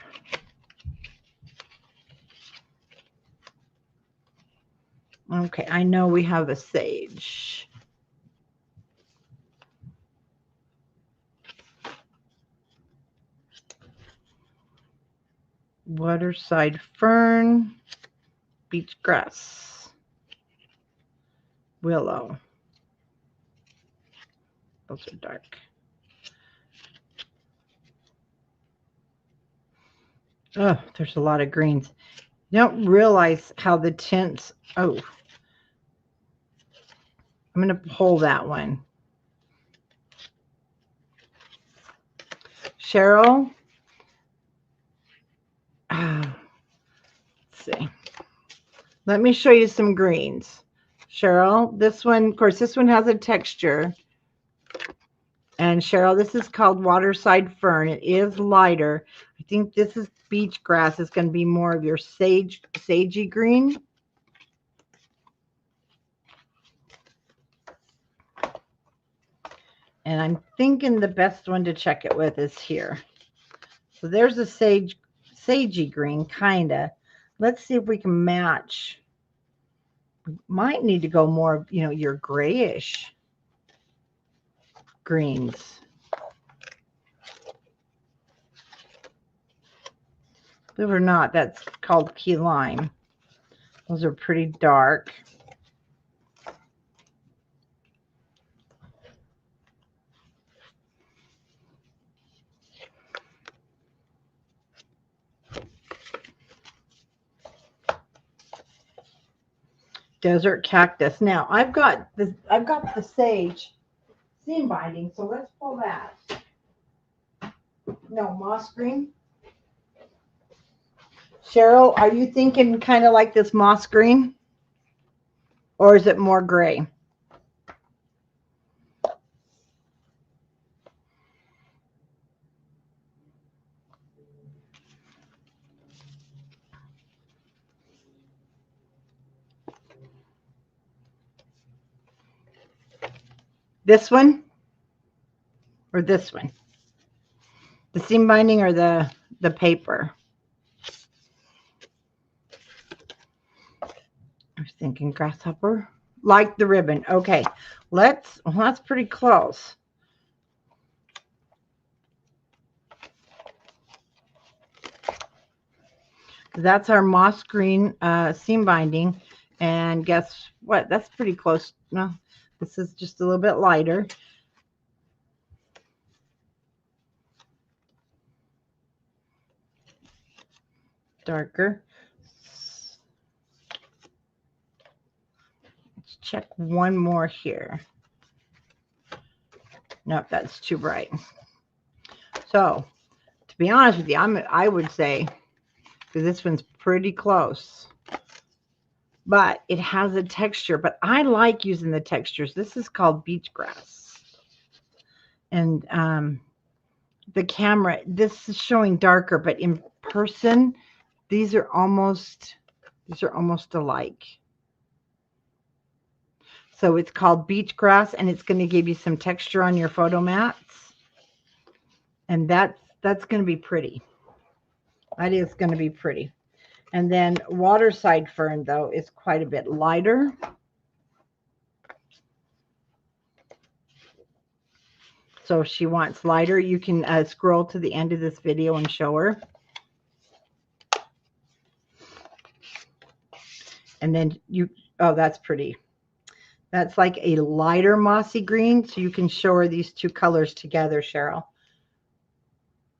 Okay, I know we have a sage. Waterside fern, beach grass, willow. Those are dark. Oh, there's a lot of greens. You don't realize how the tints, oh, I'm going to pull that one. Cheryl. Let's see. Let me show you some greens. Cheryl, this one, of course, this one has a texture. And Cheryl, this is called Waterside Fern. It is lighter. I think this is beach grass. It's going to be more of your sagey green. And I'm thinking the best one to check it with is here. So there's a sagey green, kind of. Let's see if we can match. We might need to go more, you know, your grayish greens. Believe it or not, that's called key lime. Those are pretty dark. Desert cactus. Now I've got the sage seam binding, so let's pull that. No, moss green. Cheryl, are you thinking kind of like this moss green? Or is it more gray? This one or this one? The seam binding or the paper? I was thinking grasshopper. Like the ribbon. Okay, well, that's pretty close. That's our moss green seam binding. And guess what? That's pretty close. No, this is just a little bit lighter. darker. Let's check one more here. Nope, that's too bright. So, to be honest with you, I would say, because this one's pretty close, but it has a texture. But I like using the textures. This is called beach grass, and the camera. This is showing darker, but in person, these are almost alike. So it's called beach grass, and it's going to give you some texture on your photo mats, and that's going to be pretty. That is going to be pretty. And then waterside fern, though, is quite a bit lighter. So if she wants lighter, you can scroll to the end of this video and show her. And then oh, that's pretty. That's like a lighter mossy green. So you can show her these two colors together, Cheryl.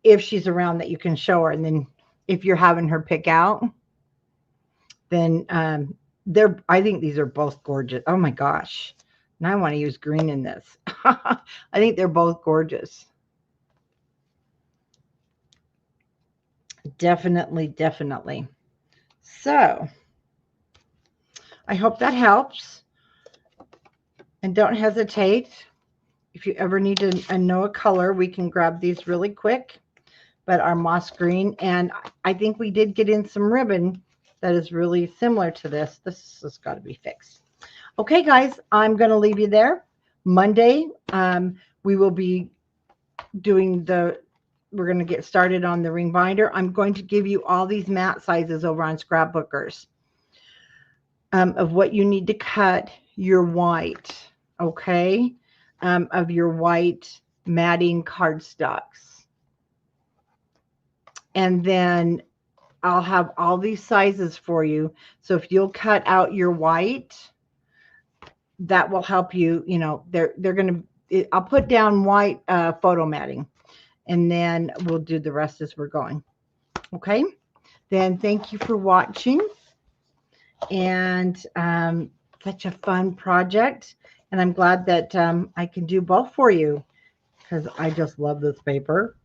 If she's around that you can show her. And then if you're having her pick out, then I think these are both gorgeous. Oh my gosh. And I want to use green in this. I think they're both gorgeous. Definitely, definitely. So I hope that helps. And don't hesitate. If you ever need to know a color, we can grab these really quick. But our moss green, and I think we did get in some ribbon that is really similar to this. This has got to be fixed. Okay, guys, I'm going to leave you there. Monday, we will be doing we're going to get started on the ring binder. I'm going to give you all these mat sizes over on Scrapbookers of what you need to cut your white, okay, of your white matting cardstocks. And then I'll have all these sizes for you. So if you'll cut out your white, that will help you. You know, they're going to, I'll put down white photo matting, and then we'll do the rest as we're going. Okay. Then thank you for watching. And such a fun project. And I'm glad that I can do both for you, because I just love this paper.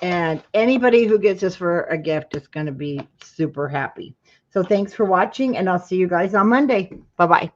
And anybody who gets this for a gift is going to be super happy. So thanks for watching, and I'll see you guys on Monday. Bye-bye.